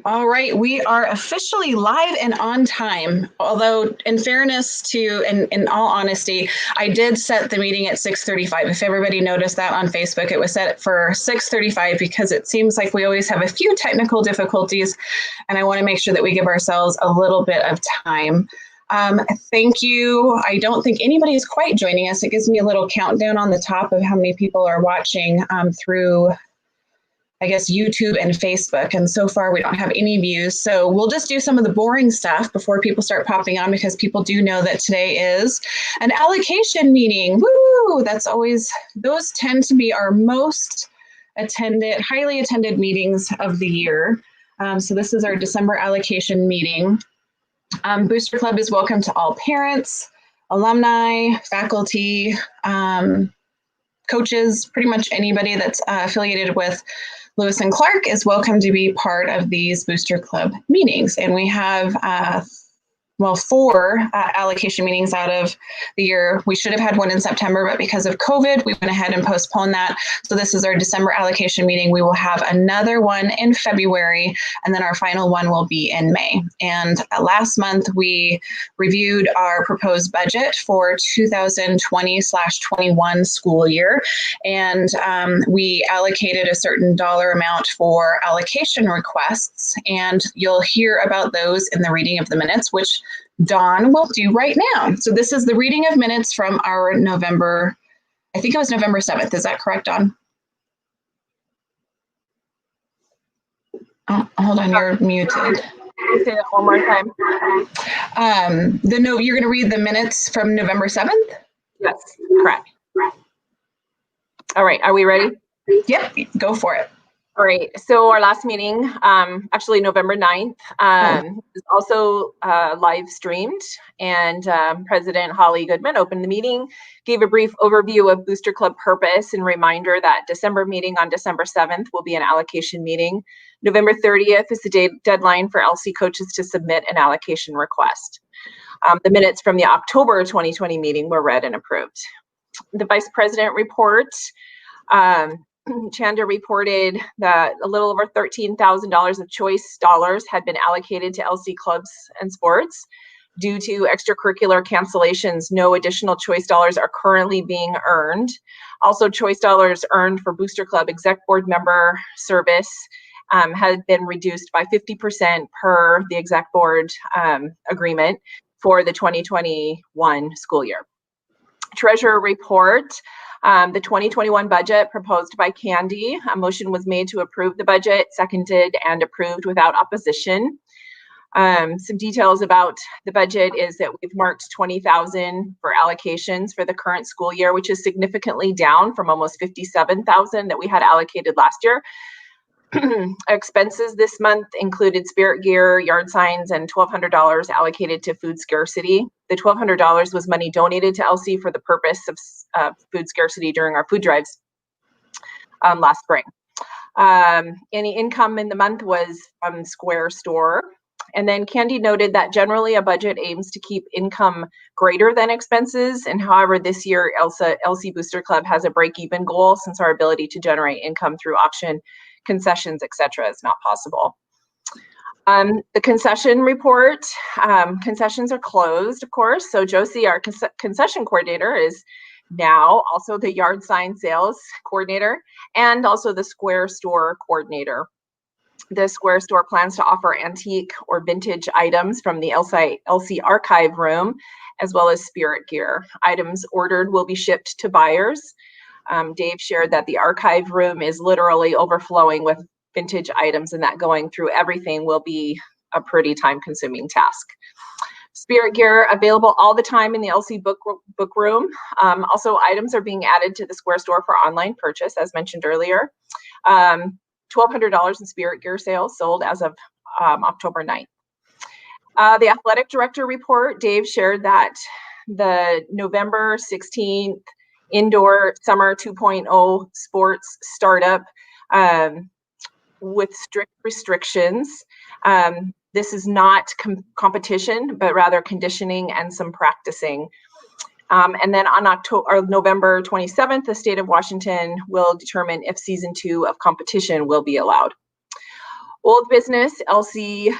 All right, we are officially live and on time. Although, in fairness to, and in all honesty, I did set the meeting at 6:35. If everybody noticed that on Facebook, it was set for 6:35 because it seems like we always have a few technical difficulties, and I want to make sure that we give ourselves a little bit of time. Thank you. I don't think anybody is quite joining us. It gives me a little countdown on the top of how many people are watching through, I guess, YouTube and Facebook. And so far we don't have any views. So we'll just do some of the boring stuff before people start popping on, because people do know that today is an allocation meeting. Woo! That's always, those tend to be our most attended, highly attended meetings of the year. So this is our December allocation meeting. Booster Club is welcome to all parents, alumni, faculty, coaches, pretty much anybody that's affiliated with Lewis and Clark is welcome to be part of these Booster Club meetings. And we have, four allocation meetings out of the year. We should have had one in September, but because of COVID, we went ahead and postponed that. So this is our December allocation meeting. We will have another one in February, and then our final one will be in May. And last month, we reviewed our proposed budget for 2020/21 school year, and we allocated a certain dollar amount for allocation requests, and you'll hear about those in the reading of the minutes, which Dawn will do right now. So this is the reading of minutes from our November, I think it was November 7th. Is that correct, Dawn? Oh, hold on, you're muted. Say that one more time. You're going to read the minutes from November 7th? Yes, correct. All right, are we ready? Yep, go for it. All right, so our last meeting, actually November 9th, is also live streamed, and President Holly Goodman opened the meeting, gave a brief overview of Booster Club purpose, and reminder that December meeting on December 7th will be an allocation meeting. November 30th is the deadline for LC coaches to submit an allocation request. The minutes from the October 2020 meeting were read and approved. The Vice President report, Chanda reported that a little over $13,000 of choice dollars had been allocated to LC clubs and sports. Due to extracurricular cancellations, no additional choice dollars are currently being earned. Also, choice dollars earned for Booster Club exec board member service had been reduced by 50% per the exec board agreement for the 2021 school year. Treasurer report. The 2021 budget proposed by Candy. A motion was made to approve the budget, seconded and approved without opposition. Some details about the budget is that we've marked $20,000 for allocations for the current school year, which is significantly down from almost $57,000 that we had allocated last year. Expenses this month included spirit gear, yard signs, and $1,200 allocated to food scarcity. The $1,200 was money donated to LC for the purpose of food scarcity during our food drives last spring. Any income in the month was from Square Store. And then Candy noted that generally a budget aims to keep income greater than expenses. And however, this year, LC Booster Club has a break-even goal since our ability to generate income through auction, concessions, etc. is not possible. The concession report, concessions are closed, of course. So Josie, our concession coordinator, is now also the yard sign sales coordinator and also the Square Store coordinator. The Square Store plans to offer antique or vintage items from the LC archive room, as well as spirit gear. Items ordered will be shipped to buyers. Dave shared that the archive room is literally overflowing with vintage items, and that going through everything will be a pretty time-consuming task. Spirit gear available all the time in the LC book room. Also, items are being added to the Square Store for online purchase, as mentioned earlier. $1,200 in spirit gear sales sold as of October 9th. The athletic director report, Dave shared that the November 16th indoor summer 2.0 sports startup with strict restrictions. This is not competition, but rather conditioning and some practicing. And then on November 27th, the state of Washington will determine if season 2 of competition will be allowed. Old business, LC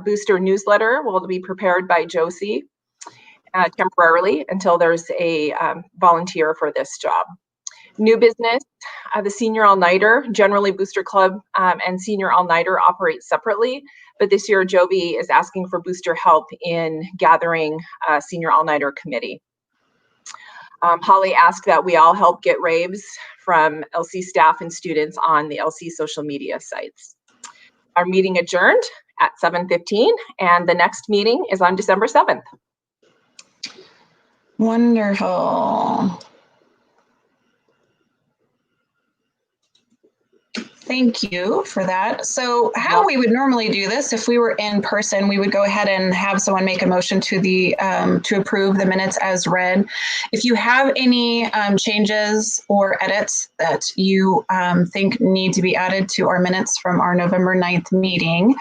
booster newsletter will be prepared by Josie temporarily until there's a volunteer for this job. New business, the Senior All-Nighter. Generally, Booster Club and Senior All-Nighter operate separately, but this year Joby is asking for booster help in gathering a Senior All-Nighter committee. Holly asked that we all help get raves from LC staff and students on the LC social media sites. Our meeting adjourned at 7:15, and the next meeting is on December 7th. Wonderful. Thank you for that. So how we would normally do this, if we were in person, we would go ahead and have someone make a motion to approve the minutes as read. If you have any changes or edits that you think need to be added to our minutes from our November 9th meeting,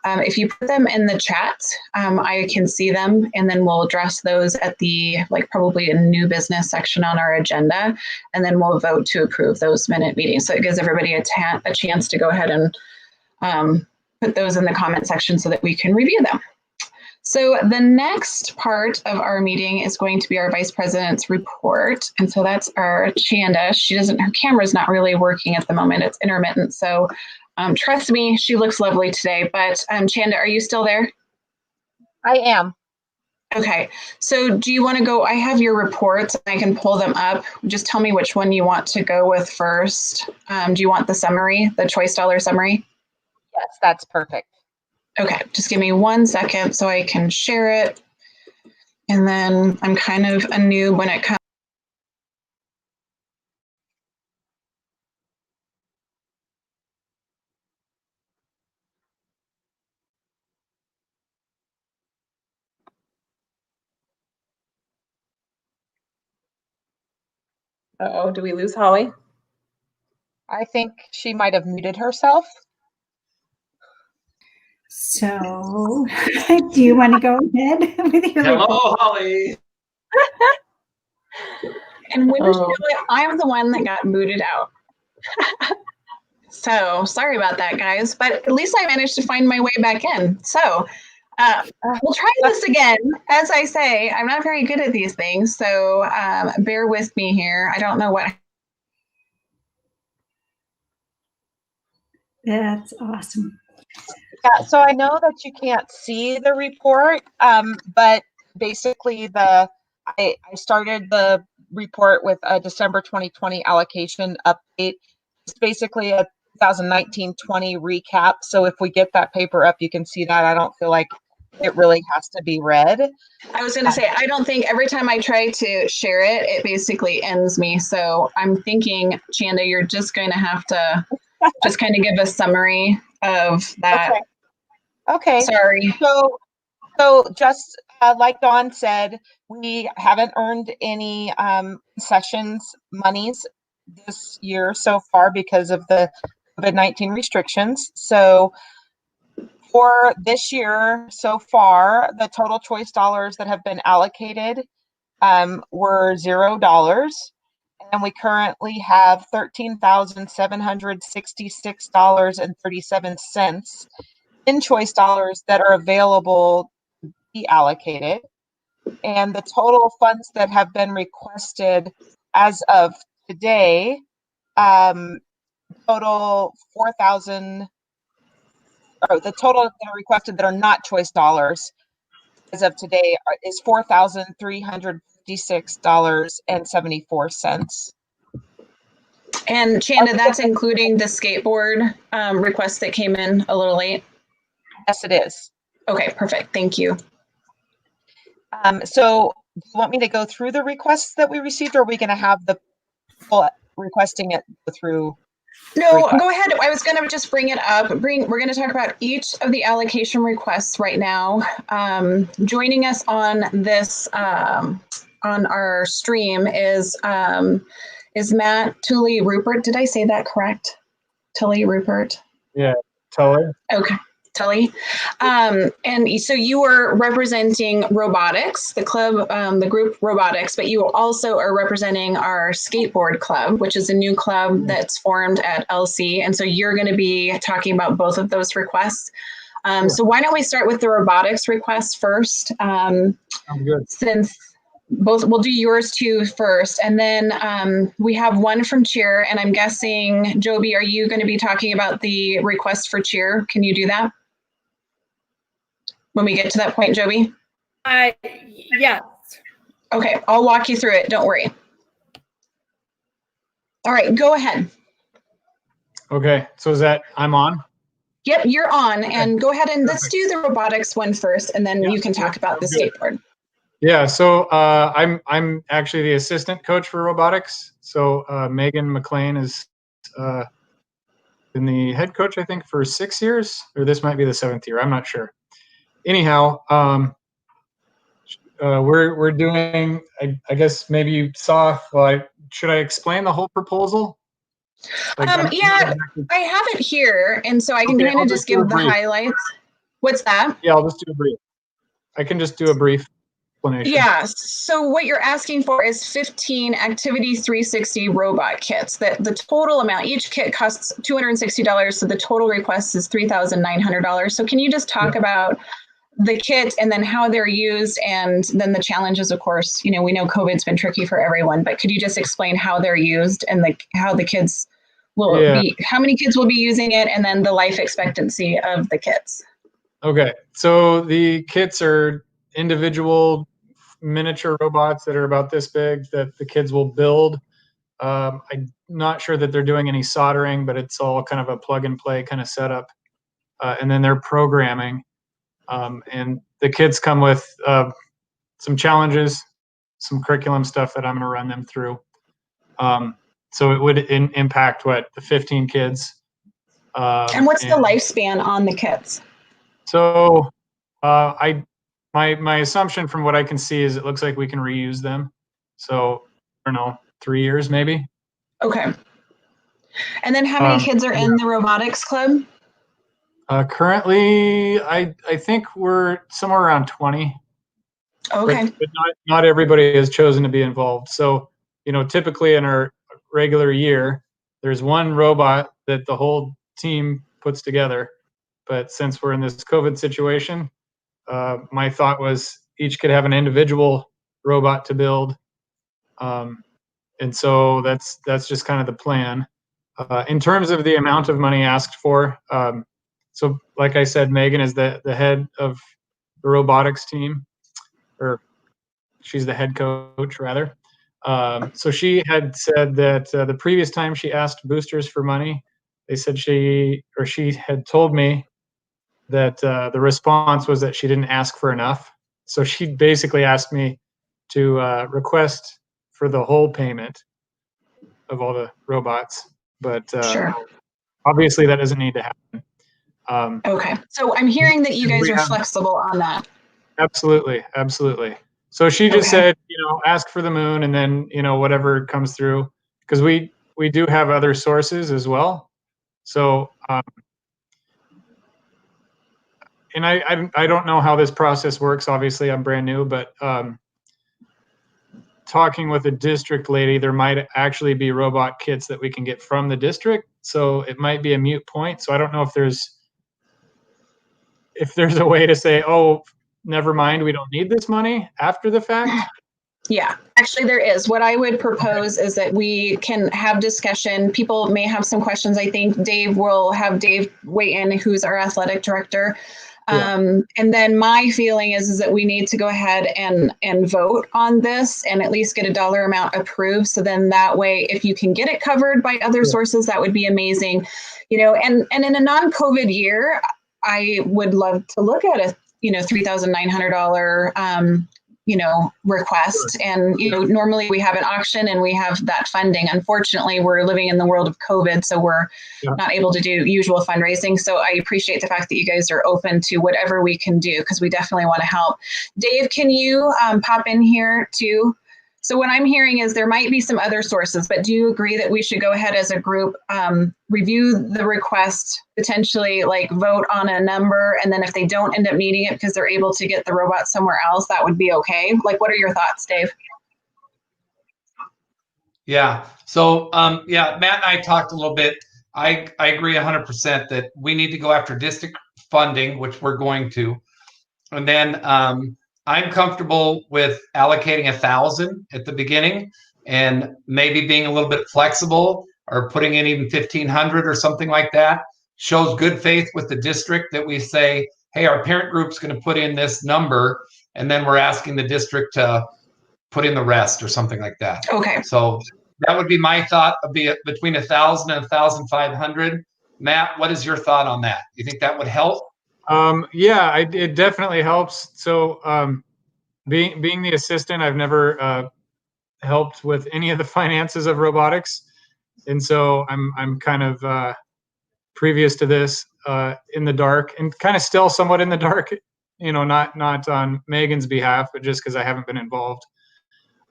if you put them in the chat, I can see them, and then we'll address those at the probably a new business section on our agenda, and then we'll vote to approve those minute meetings. So it gives everybody a chance to go ahead and put those in the comment section so that we can review them. So the next part of our meeting is going to be our vice president's report. And so that's our Chanda. Her camera's not really working at the moment. It's intermittent. So trust me, she looks lovely today. But Chanda, are you still there? I am. Okay, so do you want to go? I have your reports. I can pull them up. Just tell me which one you want to go with first. Do you want the summary, the choice dollar summary? Yes, that's perfect. Okay, just give me 1 second so I can share it. And then I'm kind of a noob when it comes. Uh-oh, do we lose Holly? I think she might have muted herself. So, do you want to go ahead with your Hello, report? Holly. And when I'm the one that got booted out. So sorry about that, guys, but at least I managed to find my way back in. So we'll try this again. As I say, I'm not very good at these things, so bear with me here. I don't know what. That's awesome. Yeah, so I know that you can't see the report, but basically I started the report with a December 2020 allocation update. It's basically a 2019-20 recap. So if we get that paper up, you can see that. I don't feel like it really has to be read. I was going to say, I don't think every time I try to share it, it basically ends me. So I'm thinking, Chanda, you're just going to have to just kind of give a summary of that. Okay. Sorry. So just like Dawn said, we haven't earned any sessions monies this year so far because of the COVID-19 restrictions. So for this year so far, the total choice dollars that have been allocated were $0. And we currently have $13,766.37 in choice dollars that are available to be allocated. And the total funds that have been requested as of today, total 4,000, or the total that are requested that are not choice dollars as of today is $4,356.74. And Chanda, that's including the skateboard request that came in a little late? Yes, it is. Okay, perfect. Thank you. So do you want me to go through the requests that we received, or are we going to have the people requesting it go through? No, go ahead. I was going to just bring it up. We're going to talk about each of the allocation requests right now. Joining us on this, on our stream is Matt Tully Rupert. Did I say that correct? Tully Rupert? Yeah, Tully. Okay. Tully. And so you were representing robotics, the club, the group robotics, but you also are representing our skateboard club, which is a new club that's formed at LC. And so you're going to be talking about both of those requests. So why don't we start with the robotics request first? Since both, we'll do yours too first. And then we have one from cheer, and I'm guessing, Joby, are you going to be talking about the request for cheer? Can you do that when we get to that point, Joby? Yes. Okay, I'll walk you through it. Don't worry. All right, go ahead. Okay, so is that I'm on? Yep, you're on. And go ahead and let's do the robotics one first, and then you can talk about the skateboard. Yeah, so I'm actually the assistant coach for robotics. So Megan McLean is been the head coach, I think, for 6 years, or this might be the 7th year. I'm not sure. Anyhow, we're doing. I guess maybe you saw. Well, should I explain the whole proposal? Yeah, I have it here, and so I can kind of just give the highlights. What's that? Yeah, I'll just do a brief. I can just do a brief explanation. Yeah, so what you're asking for is 15 Activity 360 robot kits. That the total amount, each kit costs $260, so the total request is $3,900. So can you just talk about the kit and then how they're used, and then the challenges, of course, we know COVID's been tricky for everyone, but could you just explain how they're used and how the kids will be, how many kids will be using it, and then the life expectancy of the kits? Okay, so the kits are individual miniature robots that are about this big that the kids will build. I'm not sure that they're doing any soldering, but it's all kind of a plug and play kind of setup. And then they're programming. And the kids come with some challenges, some curriculum stuff that I'm going to run them through. So it would impact the 15 kids. And what's the lifespan on the kits? So my assumption from what I can see is it looks like we can reuse them. So I don't know, 3 years maybe. Okay. And then how many kids are in the robotics club? Currently, I think we're somewhere around 20. Okay. But not everybody has chosen to be involved. So, typically in our regular year, there's one robot that the whole team puts together. But since we're in this COVID situation, my thought was each could have an individual robot to build. And so that's just kind of the plan. In terms of the amount of money asked for, so like I said, Megan is the head of the robotics team, or she's the head coach rather. So she had said that the previous time she asked boosters for money, they said she had told me that the response was that she didn't ask for enough. So she basically asked me to request for the whole payment of all the robots. But sure. Obviously that doesn't need to happen. Okay, so I'm hearing that you guys are flexible on that. Absolutely. So she just said, ask for the moon, and then, whatever comes through, because we do have other sources as well. So, and I don't know how this process works. Obviously, I'm brand new, but talking with a district lady, there might actually be robot kits that we can get from the district. So it might be a moot point. So I don't know if there's a way to say, oh, never mind, we don't need this money after the fact. Yeah, actually there is. What I would propose is that we can have discussion. People may have some questions. I think we'll have Dave weigh in, who's our athletic director. And then my feeling is that we need to go ahead and vote on this and at least get a dollar amount approved. So then that way, if you can get it covered by other sources, that would be amazing. And in a non-COVID year, I would love to look at a $3,900 request. And normally we have an auction and we have that funding. Unfortunately, we're living in the world of COVID, so we're not able to do usual fundraising. So I appreciate the fact that you guys are open to whatever we can do, because we definitely want to help. Dave, can you pop in here too? So what I'm hearing is there might be some other sources, but do you agree that we should go ahead as a group, review the request, potentially like vote on a number, and then if they don't end up needing it because they're able to get the robot somewhere else, that would be okay? Like, what are your thoughts, Dave? Yeah. So, yeah, Matt and I talked a little bit. I agree 100% that we need to go after district funding, which we're going to. And then I'm comfortable with allocating 1,000 at the beginning and maybe being a little bit flexible or putting in even 1,500 or something like that. Shows good faith with the district that we say, hey, our parent group's going to put in this number, and then we're asking the district to put in the rest or something like that. Okay. So that would be my thought, of be between 1,000 and 1,500. Matt, what is your thought on that? You think that would help? Yeah, it definitely helps. So being the assistant, I've never helped with any of the finances of robotics, and so I'm kind of previous to this in the dark, and kind of still somewhat in the dark. You know, not on Megan's behalf, but just because I haven't been involved.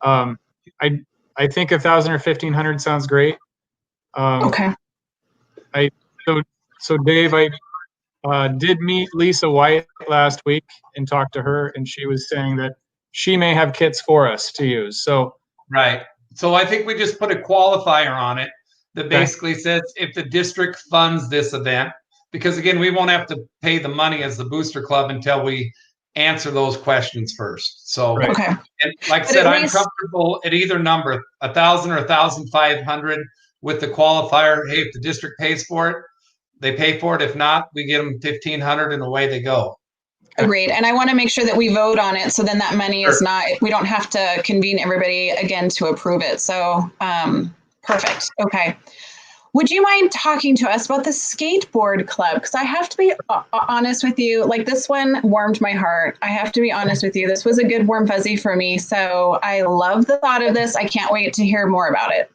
I think 1,000 or 1,500 sounds great. Okay. So Dave, I did meet Lisa White last week and talked to her, and she was saying that she may have kits for us to use. So right. So I think we just put a qualifier on it that basically says if the district funds this event, because again, we won't have to pay the money as the booster club until we answer those questions first. So, Okay. and like I said, I'm comfortable at either number, 1,000 or 1,500 with the qualifier. Hey, if the district pays for it, they pay for it. If not, we get them 1,500 and away they go. Agreed. And I want to make sure that we vote on it. So then that money is not, we don't have to convene everybody again to approve it. So perfect. Okay. Would you mind talking to us about the skateboard club? Because I have to be honest with you, like this one warmed my heart. I have to be honest with you. This was a good warm fuzzy for me. So I love the thought of this. I can't wait to hear more about it.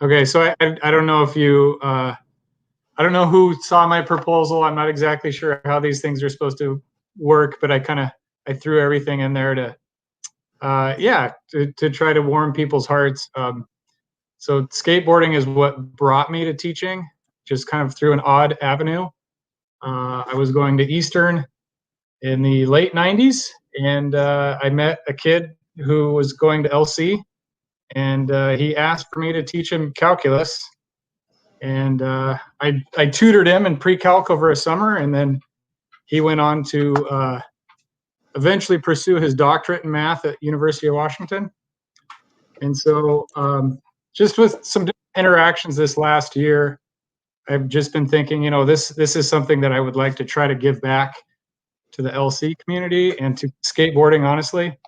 Okay. So I don't know if you, I don't know who saw my proposal. I'm not exactly sure how these things are supposed to work, but I threw everything in there to try to warm people's hearts. So skateboarding is what brought me to teaching, just kind of through an odd avenue. I was going to Eastern in the late 90s, and I met a kid who was going to LC, and he asked for me to teach him calculus. And I tutored him in pre-calc over a summer, and then he went on to eventually pursue his doctorate in math at University of Washington. And so just with some interactions this last year, I've just been thinking, you know, this is something that I would like to try to give back to the LC community and to skateboarding, honestly.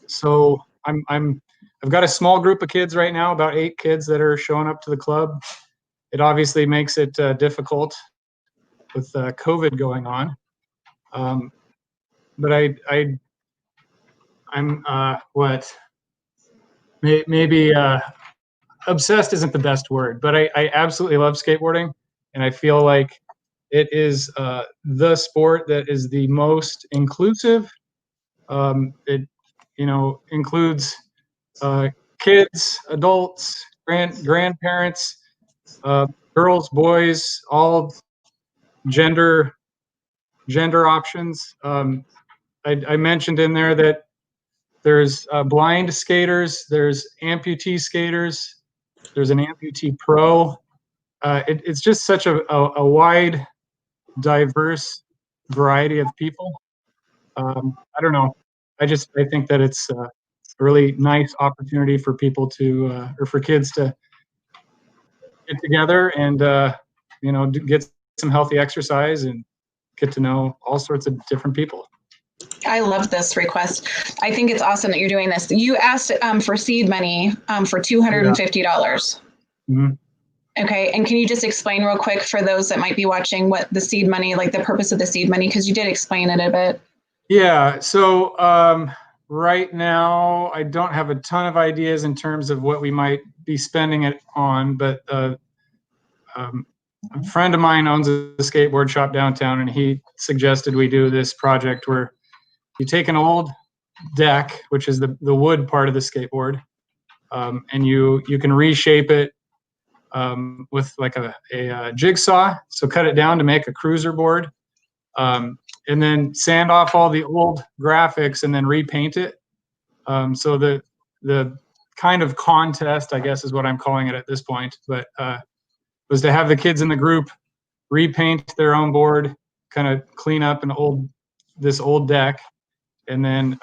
So I've got a small group of kids right now, about 8 kids that are showing up to the club. It obviously makes it difficult with COVID going on. But I'm maybe obsessed isn't the best word, but I absolutely love skateboarding, and I feel like it is the sport that is the most inclusive. It includes kids, adults, grandparents, girls, boys, all gender options. I mentioned in there that there's blind skaters, there's amputee skaters, there's an amputee pro. It's just such a wide, diverse variety of people. I don't know. I think that it's a really nice opportunity for people to, or for kids to get together and, get some healthy exercise and get to know all sorts of different people. I love this request. I think it's awesome that you're doing this. You asked for seed money for $250. Mm-hmm. Okay. And can you just explain real quick for those that might be watching what the seed money, like the purpose of the seed money, because you did explain it a bit. Yeah. So right now, I don't have a ton of ideas in terms of what we might be spending it on, but a friend of mine owns a skateboard shop downtown, and he suggested we do this project where you take an old deck, which is the wood part of the skateboard, and you can reshape it with like a jigsaw. So cut it down to make a cruiser board, and then sand off all the old graphics and then repaint it. So the kind of contest, I guess is what I'm calling it at this point, but was to have the kids in the group repaint their own board, kind of clean up this old deck, and then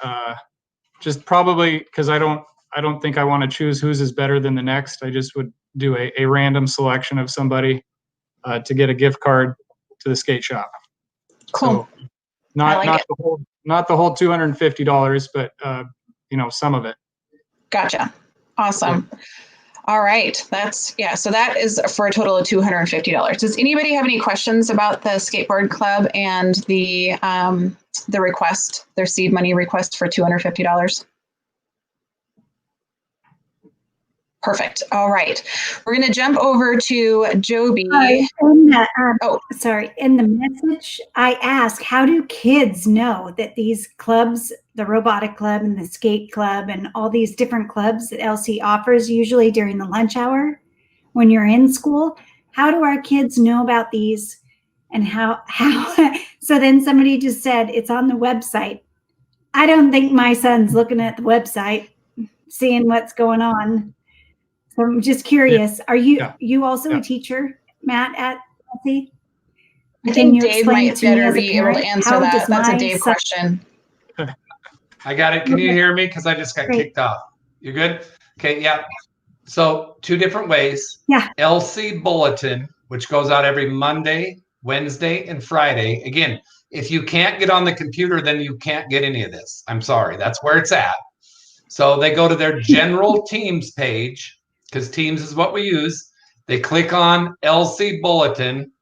just probably, because I don't think I want to choose whose is better than the next. I just would do a random selection of somebody to get a gift card to the skate shop. Cool. So not like the whole $250, but some of it. Gotcha. Awesome. All right. So that is for a total of $250. Does anybody have any questions about the skateboard club and the request, their seed money request for $250? Perfect. All right. We're going to jump over to Joby. In the message, I ask, how do kids know that these clubs, the robotic club and the skate club and all these different clubs that LC offers usually during the lunch hour when you're in school, how do our kids know about these and how so then somebody just said it's on the website. I don't think my son's looking at the website, seeing what's going on. So I'm just curious, are you also a teacher, Matt, at LC? I think Dave might better be able to answer that. That's a Dave question. I got it. Can you hear me? Because I just got kicked off. You good? Okay, yeah. So 2 different ways. Yeah. LC Bulletin, which goes out every Monday, Wednesday, and Friday. Again, if you can't get on the computer, then you can't get any of this. I'm sorry. That's where it's at. So they go to their general Teams page, because Teams is what we use. They click on LC Bulletin.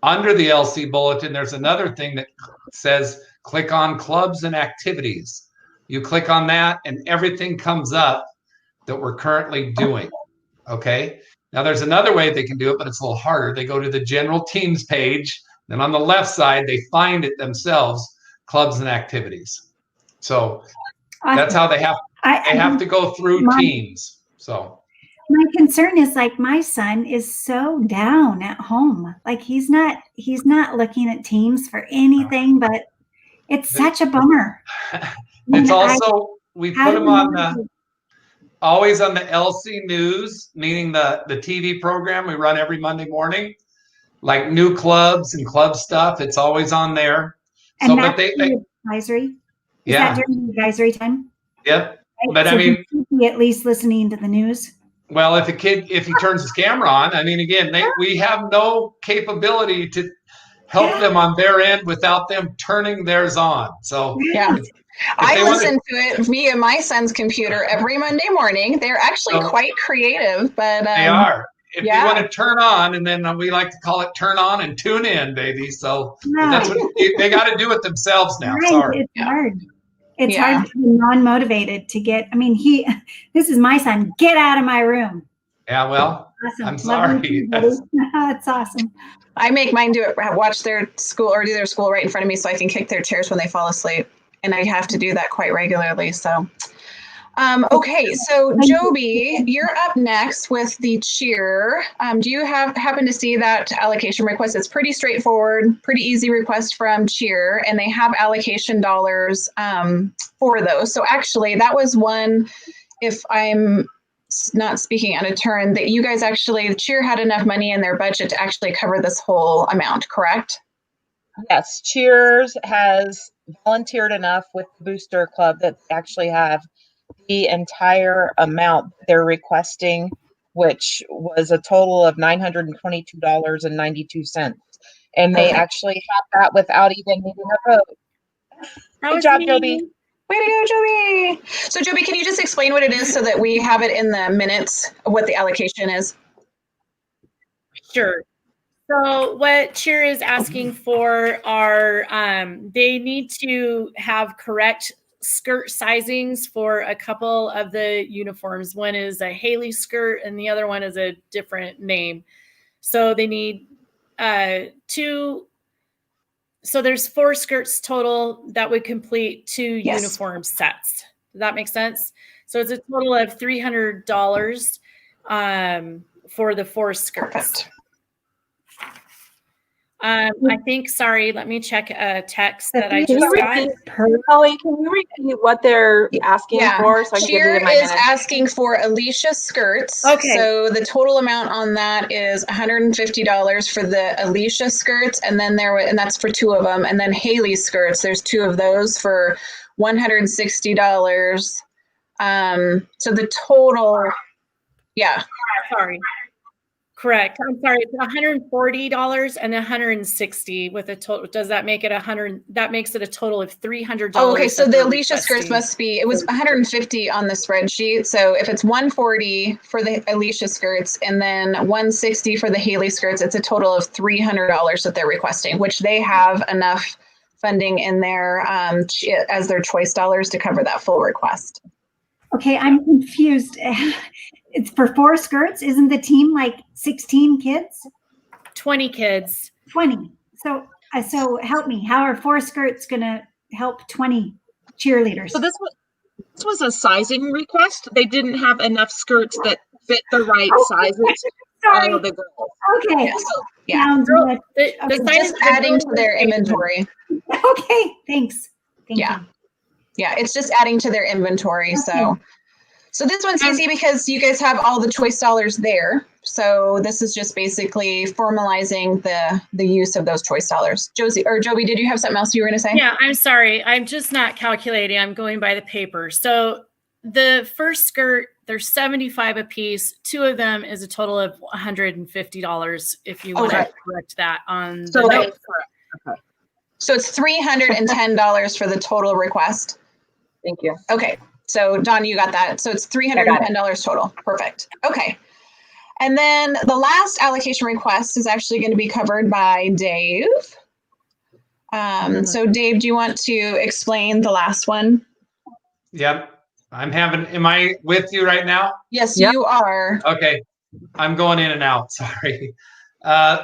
Under the LC Bulletin, there's another thing that says click on clubs and activities. You click on that and everything comes up that we're currently doing. Okay. Now there's another way they can do it, but it's a little harder. They go to the general Teams page. Then on the left side, they find it themselves, clubs and activities. So that's how they have to go through Teams. So my concern is like my son is so down at home. Like he's not looking at Teams for anything, but it's such a bummer. It's also, we put them on always on the LC News, meaning the TV program we run every Monday morning, like new clubs and club stuff. It's always on there. And so, but they advisory. Is that during the advisory time? Yep. Right? But so I mean, be at least listening to the news. Well, if he turns his camera on, I mean, again, we have no capability to help them on their end without them turning theirs on. So I listen to it via my son's computer every Monday morning. They're actually quite creative, but they are. If you want to turn on, and then we like to call it turn on and tune in, baby. So that's what they got to do it themselves now. Right. Sorry. It's hard. It's hard to be non-motivated to get, this is my son, get out of my room. Yeah, well, awesome. I'm sorry. That's awesome. I make mine watch their school or do their school right in front of me so I can kick their chairs when they fall asleep. And I have to do that quite regularly. So, okay. So Joby, you're up next with the cheer. Do you happen to see that allocation request? It's pretty straightforward, pretty easy request from cheer, and they have allocation dollars for those. So actually that was one, if I'm not speaking out of turn, that you guys actually, cheer had enough money in their budget to actually cover this whole amount, correct? Yes, Cheers has volunteered enough with the Booster Club that they actually have the entire amount they're requesting, which was a total of $922.92. And they actually have that without even needing a vote. Good job, Joby. Way to go, Joby. So Joby, can you just explain what it is so that we have it in the minutes of what the allocation is? Sure. So what Cheer is asking for are, they need to have correct skirt sizings for a couple of the uniforms. One is a Haley skirt and the other one is a different name. So they need 2 So there's 4 skirts total that would complete 2 Yes. uniform sets. Does that make sense? So it's a total of $300 for the 4 skirts. Perfect. I think, sorry, let me check a text that I Can just you got. repeat, Holly, can you repeat what they're asking for so I can give Cheer you my is minutes? asking for Alicia skirts. Okay. So the total amount on that is $150 for the Alicia skirts, and then and that's for 2 of them. And then Haley skirts, there's 2 of those for $160. So the total, Sorry. Correct. I'm sorry. It's $140 and $160 with a total. Does that make it 100? That makes it a total of $300. Oh, okay. So that the they're Alicia skirts requesting. must be, it was 150 on the spreadsheet. So if it's 140 for the Alicia skirts and then 160 for the Haley skirts, it's a total of $300 that they're requesting, which they have enough funding in there as their choice dollars to cover that full request. Okay, I'm confused. It's for 4 skirts. Isn't the team like 16 kids? 20 kids. 20. So help me. How are 4 skirts going to help 20 cheerleaders? So this was a sizing request. They didn't have enough skirts that fit the right sizes. Sorry. Of the girls. Okay. Yes. Yeah. Sounds Girl, good. the size Just of the adding girls to their is big. inventory. Okay. Thanks. Thank Yeah. you. Yeah, it's just adding to their inventory. So this one's easy because you guys have all the choice dollars there. So this is just basically formalizing the use of those choice dollars. Joby, did you have something else you were going to say? Yeah, I'm sorry. I'm just not calculating. I'm going by the paper. So the first skirt, there's 75 a piece. 2 of them is a total of $150 if you want to correct that on the note. Okay. So it's $310 for the total request. Thank you. Okay. So Don, you got that. So it's $310 total. Perfect. Okay. And then the last allocation request is actually going to be covered by Dave. So Dave, do you want to explain the last one? Yep. Am I with you right now? Yes, you are. Okay. I'm going in and out. Sorry.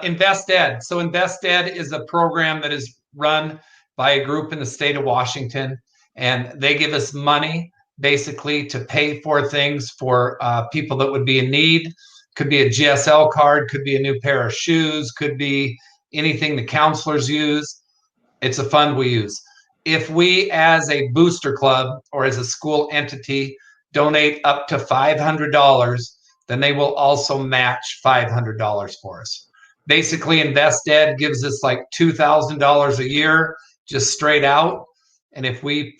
Invest Ed. So Invest Ed is a program that is run by a group in the state of Washington, and they give us money basically to pay for things for people that would be in need. Could be a GSL card, could be a new pair of shoes, could be anything the counselors use. It's a fund we use. If we, as a booster club or as a school entity, donate up to $500, then they will also match $500 for us. Basically, Invest Ed gives us like $2,000 a year, just straight out. And if we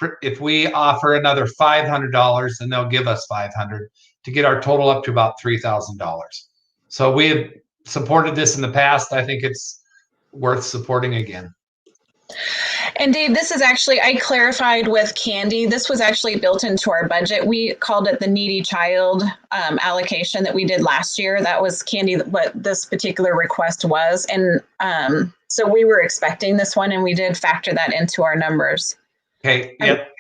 offer another $500, then they'll give us $500 to get our total up to about $3,000. So we have supported this in the past. I think it's worth supporting again. And Dave, this is actually, I clarified with Candy, this was actually built into our budget. We called it the needy child allocation that we did last year. That was Candy, what this particular request was. And so we were expecting this one and we did factor that into our numbers. Okay, yep.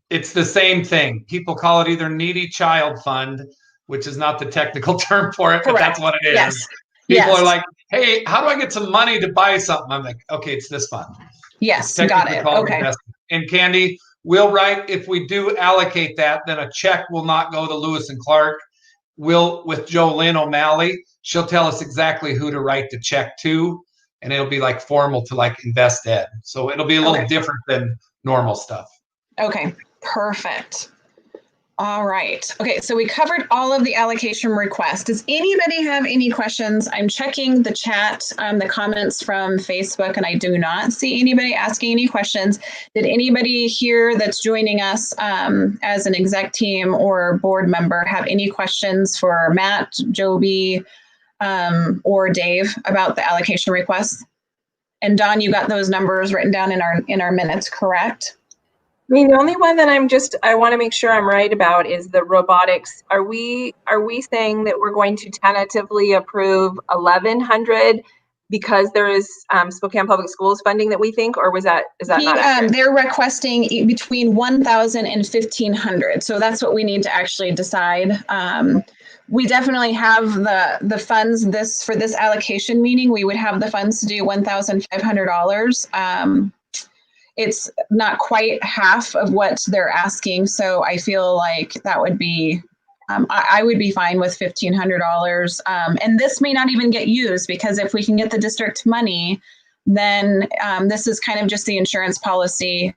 It's the same thing. People call it either needy child fund, which is not the technical term for it, but that's what it is. Yes. People are like, hey, how do I get some money to buy something? I'm like, okay, it's this fund. Yes, got it. Okay. And Candy, we'll write, if we do allocate that, then a check will not go to Lewis and Clark. With Jolynn O'Malley, she'll tell us exactly who to write the check to, and it'll be like formal to like Invest Ed. So it'll be a little different than normal stuff. Okay, perfect. All right. Okay, so we covered all of the allocation requests. Does anybody have any questions? I'm checking the chat, the comments from Facebook, and I do not see anybody asking any questions. Did anybody here that's joining us as an exec team or board member have any questions for Matt, Joby, or Dave about the allocation requests? And Don, you got those numbers written down in our minutes, correct? I mean, the only one that I want to make sure I'm right about is the robotics. Are we saying that we're going to tentatively approve 1,100 because there is Spokane Public Schools funding that we think, or is that not accurate? They're requesting between 1,000 and 1,500. So that's what we need to actually decide. We definitely have the funds for this allocation meeting. We would have the funds to do $1,500. It's not quite half of what they're asking. So I feel like that would be, I would be fine with $1,500. And this may not even get used, because if we can get the district money, then this is kind of just the insurance policy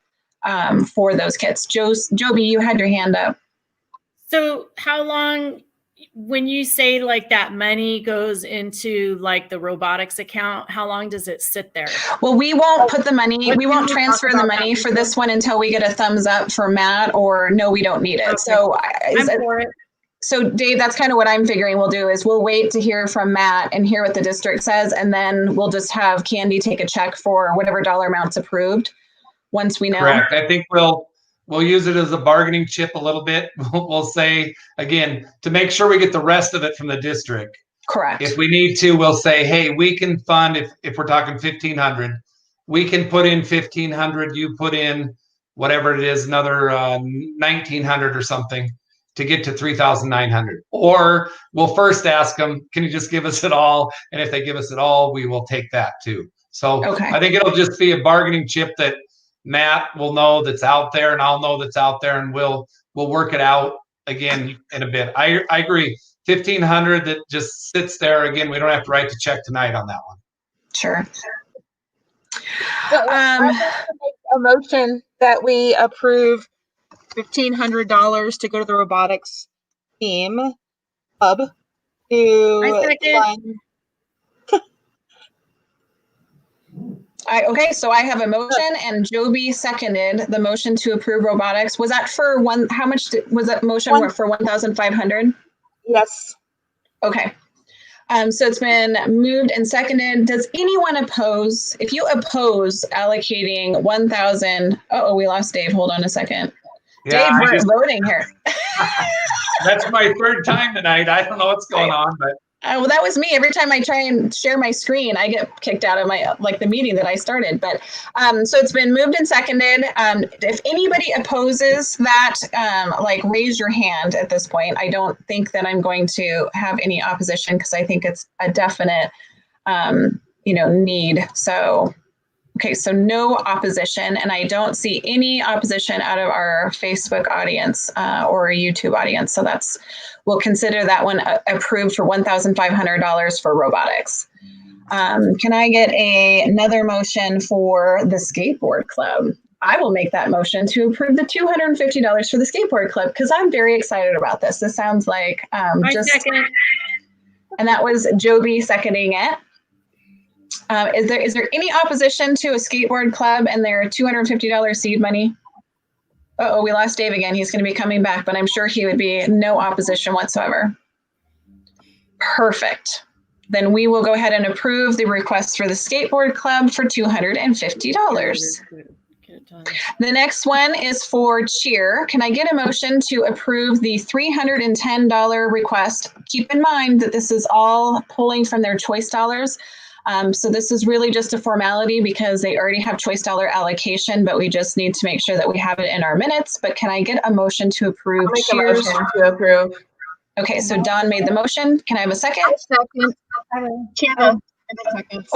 for those kits. Joby, you had your hand up. So how long, when you say like that money goes into like the robotics account, how long does it sit there? Well, we won't put the money, we won't transfer the money for this one until we get a thumbs up for Matt, or no, we don't need it. Okay. So I'm for it. So Dave, that's kind of what I'm figuring we'll do, is we'll wait to hear from Matt and hear what the district says. And then we'll just have Candy take a check for whatever dollar amount's approved once we know. Correct. I think we'll use it as a bargaining chip a little bit. We'll say, again, to make sure we get the rest of it from the district. Correct. If we need to, we'll say, hey, we can fund, if we're talking 1,500, we can put in 1,500, you put in whatever it is, another 1,900 or something to get to 3,900. Or we'll first ask them, can you just give us it all? And if they give us it all, we will take that too. So okay. I think it'll just be a bargaining chip that Matt will know that's out there, and I'll know that's out there, and we'll work it out again in a bit. I agree. 1,500 that just sits there. Again, we don't have to write the check tonight on that one. Sure. I'd like to make a motion that we approve $1,500 to go to the robotics team club. Okay, so I have a motion, and Joby seconded the motion to approve robotics. Was that for one? How much was that motion for 1,500? Yes. Okay. So it's been moved and seconded. Does anyone oppose? If you oppose allocating 1,000, we lost Dave. Hold on a second. Yeah, Dave, we're voting here. That's my third time tonight. I don't know what's going on, but. Well, that was me. Every time I try and share my screen, I get kicked out of the meeting that I started. But so it's been moved and seconded. If anybody opposes that, raise your hand at this point. I don't think that I'm going to have any opposition, because I think it's a definite, need. So, okay, so no opposition, and I don't see any opposition out of our Facebook audience or YouTube audience. So we'll consider that one approved for $1,500 for robotics. Can I get another motion for the skateboard club? I will make that motion to approve the $250 for the skateboard club, because I'm very excited about this. This sounds like second. And that was Joby seconding it. Is there any opposition to a skateboard club and their $250 seed money? We lost Dave again. He's going to be coming back, but I'm sure he would be no opposition whatsoever. Perfect. Then we will go ahead and approve the request for the skateboard club for $250. The next one is for cheer. Can I get a motion to approve the $310 request? Keep in mind that this is all pulling from their choice dollars. So this is really just a formality, because they already have choice dollar allocation, but we just need to make sure that we have it in our minutes. But can I get a motion to approve? I'll make a motion to approve. Okay, so Dawn made the motion. Can I have a second? Second. Chanda.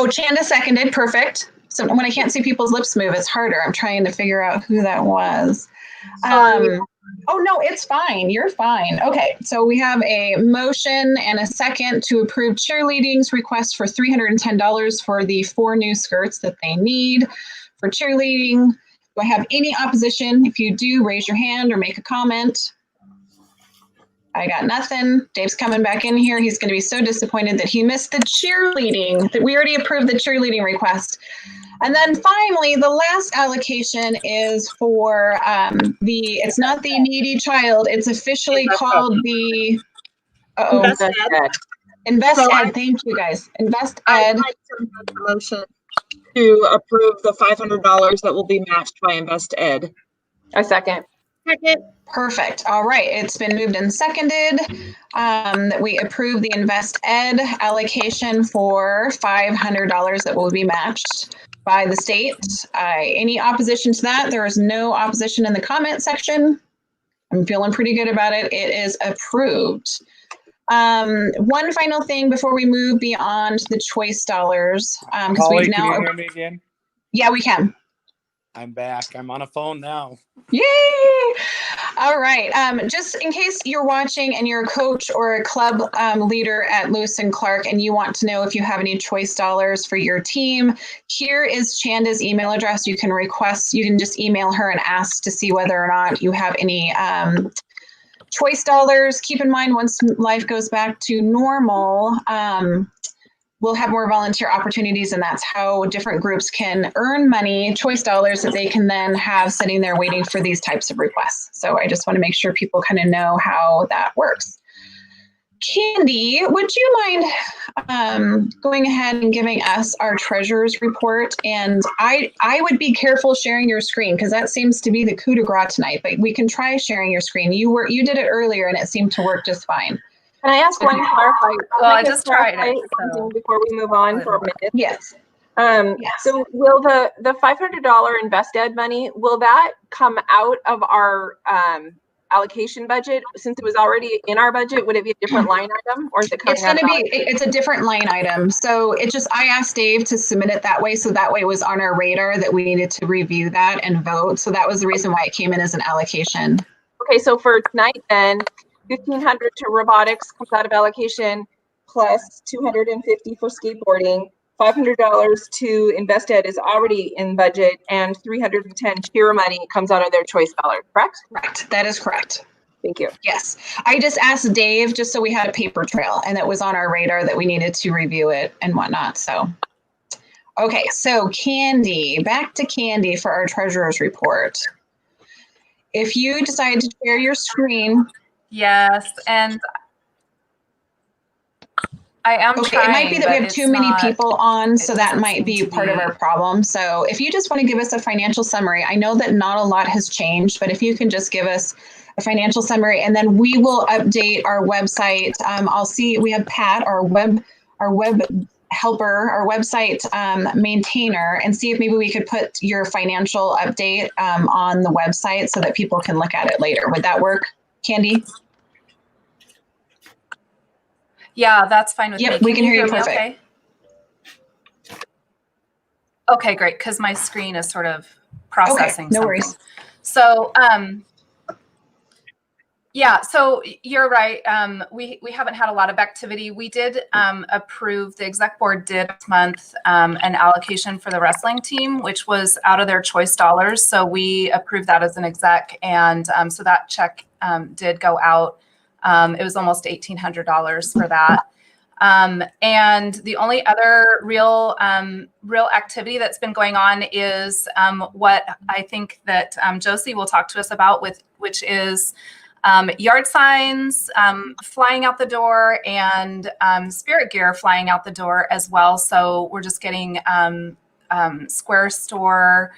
Chanda seconded. Perfect. So when I can't see people's lips move, it's harder. I'm trying to figure out who that was. Oh, no, it's fine. You're fine. Okay, so we have a motion and a second to approve cheerleading's request for $310 for the 4 new skirts that they need for cheerleading. Do I have any opposition? If you do, raise your hand or make a comment. I got nothing. Dave's coming back in here. He's going to be so disappointed that he missed the cheerleading, that we already approved the cheerleading request. And then finally, the last allocation is for it's not the needy child. It's officially called the Invest Ed. Invest Ed. Thank you, guys. Invest Ed. I'd like to make a motion to approve the $500 that will be matched by Invest Ed. A second. Second. Perfect. All right. It's been moved and seconded that we approve the Invest Ed allocation for $500 that will be matched by the state. Any opposition to that? There is no opposition in the comment section. I'm feeling pretty good about it. It is approved. One final thing before we move beyond the choice dollars. Holly, can you hear me again? Yeah, we can. I'm back. I'm on a phone now. Yay! All right. Just in case you're watching and you're a coach or a club leader at Lewis and Clark and you want to know if you have any choice dollars for your team, here is Chanda's email address. You can request, you can just email her and ask to see whether or not you have any choice dollars. Keep in mind, once life goes back to normal, we'll have more volunteer opportunities, and that's how different groups can earn money, choice dollars that they can then have sitting there waiting for these types of requests. So I just want to make sure people kind of know how that works. Candy, would you mind going ahead and giving us our treasurer's report? And I would be careful sharing your screen because that seems to be the coup de grace tonight, but we can try sharing your screen. You did it earlier and it seemed to work just fine. Can I ask one clarifying? Well, I just tried it so. Before we move on for a minute. Yes. Yes. So will the $500 Invest Ed money, will that come out of our allocation budget? Since it was already in our budget, would it be a different line item, or is it coming out? It's a different line item. So I asked Dave to submit it that way. So that way it was on our radar that we needed to review that and vote. So that was the reason why it came in as an allocation. Okay. So for tonight then, $1,500 to robotics comes out of allocation, plus $250 for skateboarding. $500 to Invest Ed is already in budget, and $310 cheer money comes out of their choice dollar. Correct? Correct. That is correct. Thank you. Yes. I just asked Dave just so we had a paper trail, and it was on our radar that we needed to review it and whatnot. So, okay. So Candy, back to Candy for our treasurer's report. If you decide to share your screen. Yes, and I am okay, trying, it might be that we have too many people on, so that might be part of our problem. So if you just want to give us a financial summary, I know that not a lot has changed, but if you can just give us a financial summary, and then we will update our website. I'll see we have Pat, our web helper, our website maintainer, and see if maybe we could put your financial update on the website so that people can look at it later. Would that work, Candy? Yeah, that's fine with me. Yep, we can hear you perfect. Okay? Okay, great, because my screen is sort of processing no something. Worries. So, yeah, so you're right. We haven't had a lot of activity. We did approve, the exec board did this month an allocation for the wrestling team, which was out of their choice dollars. So we approved that as an exec, and so that check did go out. It was almost $1,800 for that. And the only other real activity that's been going on is what I think that Josie will talk to us about, which is yard signs flying out the door, and spirit gear flying out the door as well. So we're just getting Square Store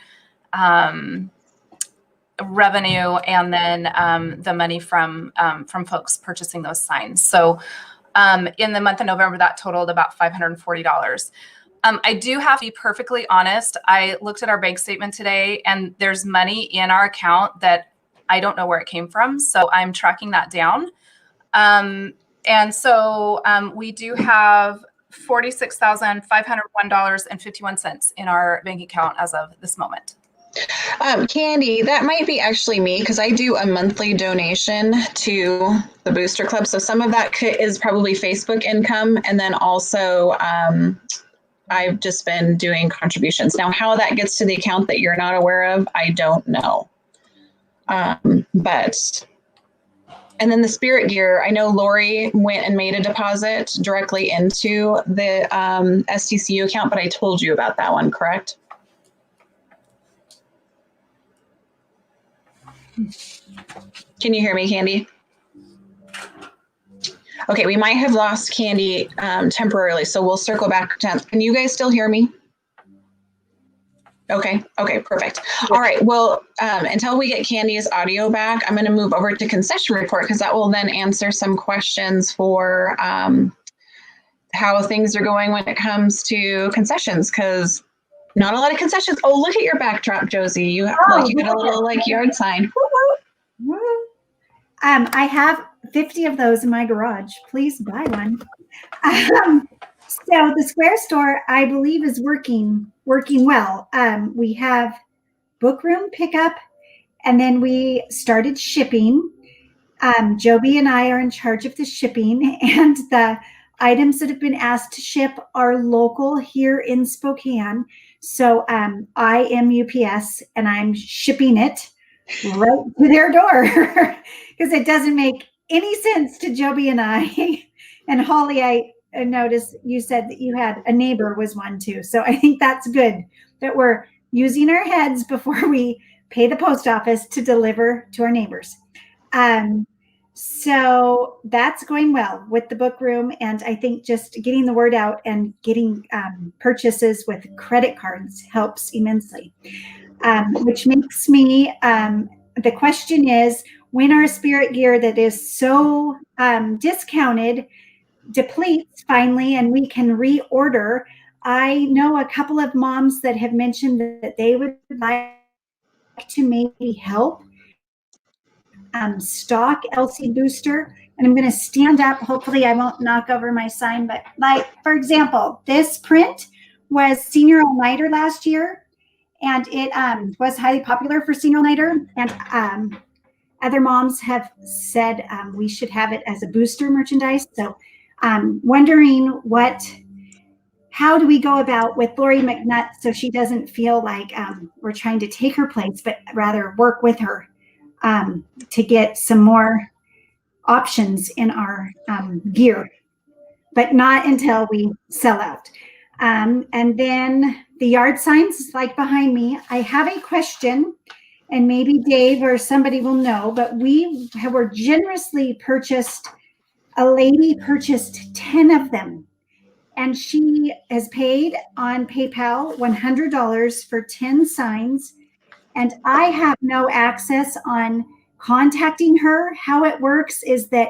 revenue, and then the money from folks purchasing those signs. So in the month of November, that totaled about $540. I do have to be perfectly honest. I looked at our bank statement today, and there's money in our account that I don't know where it came from. So I'm tracking that down. And so we do have $46,501.51 in our bank account as of this moment. Candy, that might be actually me, because I do a monthly donation to the Booster Club. So some of that is probably Facebook income. And then also I've just been doing contributions. Now, how that gets to the account that you're not aware of, I don't know. And then the spirit gear, I know Lori went and made a deposit directly into the STCU account, but I told you about that one, correct? Can you hear me, Candy? Okay, we might have lost Candy temporarily, so we'll circle back to. Can you guys still hear me? Okay. Okay. Perfect. All right. Well, until we get Candy's audio back, I'm going to move over to concession report because that will then answer some questions for how things are going when it comes to concessions. Because not a lot of concessions. Oh, look at your backdrop, Josie. You you got a little yard sign. Woo. I have 50 of those in my garage. Please buy one. So the Square Store, I believe, is working well. We have book room pickup, and then we started shipping. Joby and I are in charge of the shipping, and the items that have been asked to ship are local here in Spokane. So I am UPS, and I'm shipping it right to their door because it doesn't make any sense to Joby and I. And Holly, I noticed you said that you had a neighbor was one too. So I think that's good that we're using our heads before we pay the post office to deliver to our neighbors. So that's going well with the book room. And I think just getting the word out and getting purchases with credit cards helps immensely. Which makes me, the question is, when our spirit gear that is so discounted depletes finally and we can reorder. I know a couple of moms that have mentioned that they would like to maybe help stock LC Booster. And I'm going to stand up. Hopefully I won't knock over my sign, but like, for example, this print was Senior All-Nighter last year. And it was highly popular for Senior All-Nighter. And other moms have said we should have it as a booster merchandise. So wondering how do we go about with Lori McNutt so she doesn't feel like we're trying to take her place, but rather work with her to get some more options in our gear, but not until we sell out. And then the yard signs, like behind me, I have a question, and maybe Dave or somebody will know, but we were generously purchased. A lady purchased 10 of them, and she has paid on PayPal $100 for 10 signs. And I have no access on contacting her. How it works is that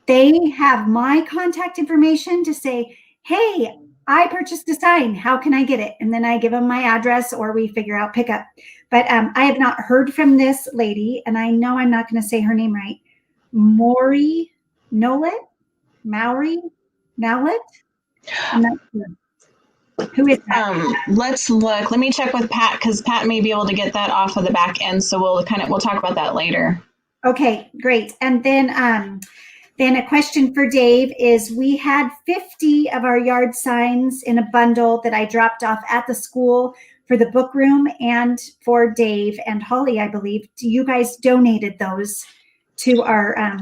they have my contact information to say, hey, I purchased a sign. How can I get it? And then I give them my address or we figure out pickup. But I have not heard from this lady, and I know I'm not going to say her name right. Maury Nowlet? I'm not sure. Who is that? Let's look. Let me check with Pat because Pat may be able to get that off of the back end. So we'll talk about that later. Okay, great. And then a question for Dave is, we had 50 of our yard signs in a bundle that I dropped off at the school for the book room and for Dave and Holly, I believe. You guys donated those to our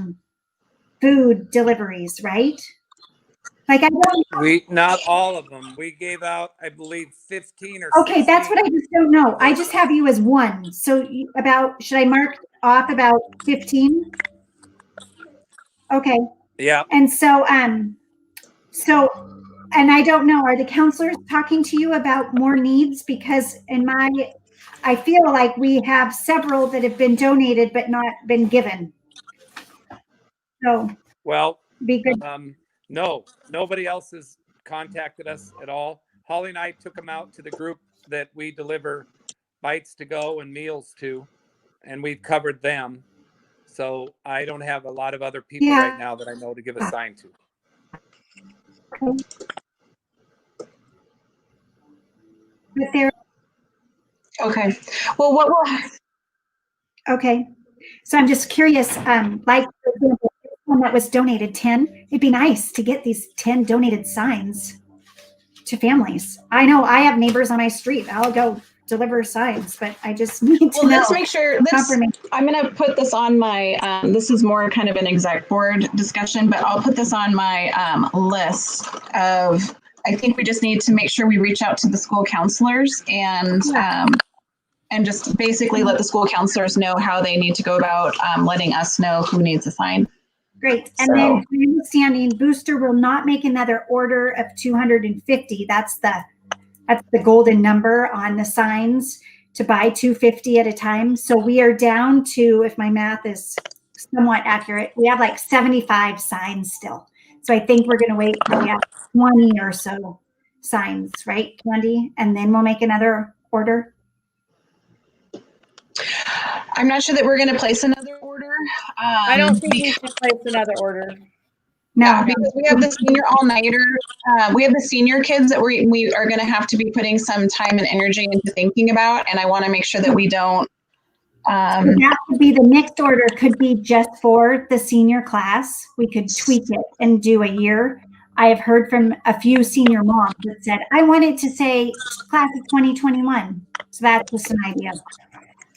food deliveries, right? Like, I don't. Not all of them. We gave out, I believe, 15 or 16. Okay, that's what I just don't know. I just have you as one. So should I mark off about 15? Okay. Yeah. And so, and I don't know, are the counselors talking to you about more needs? Because I feel like we have several that have been donated but not been given. So, well, be good. No, nobody else has contacted us at all. Holly and I took them out to the group that we deliver bites to go and meals to, and we've covered them. So I don't have a lot of other people right now that I know to give a sign to. Okay. Well, okay. So I'm just curious, like, for example, one that was donated 10, it'd be nice to get these 10 donated signs to families. I know I have neighbors on my street. I'll go deliver signs, but I just need to know. Let's make sure I'm going to put this on my, this is more kind of an exec board discussion, but I'll put this on my list of, I think we just need to make sure we reach out to the school counselors and just basically let the school counselors know how they need to go about letting us know who needs a sign. Great. And then my understanding, Booster will not make another order of 250. That's the That's the golden number on the signs to buy 250 at a time. So we are down to, if my math is somewhat accurate, we have like 75 signs still. So I think we're going to wait till we have 20 or so signs, right, Candy? And then we'll make another order. I'm not sure that we're going to place another order. I don't think we should place another order. No, because we have the senior all-nighter. We have the senior kids that we are going to have to be putting some time and energy into thinking about, and I want to make sure that we don't. That would be the next order. Could be just for the senior class. We could tweak it and do a year. I have heard from a few senior moms that said, I want it to say class of 2021. So that's just an idea.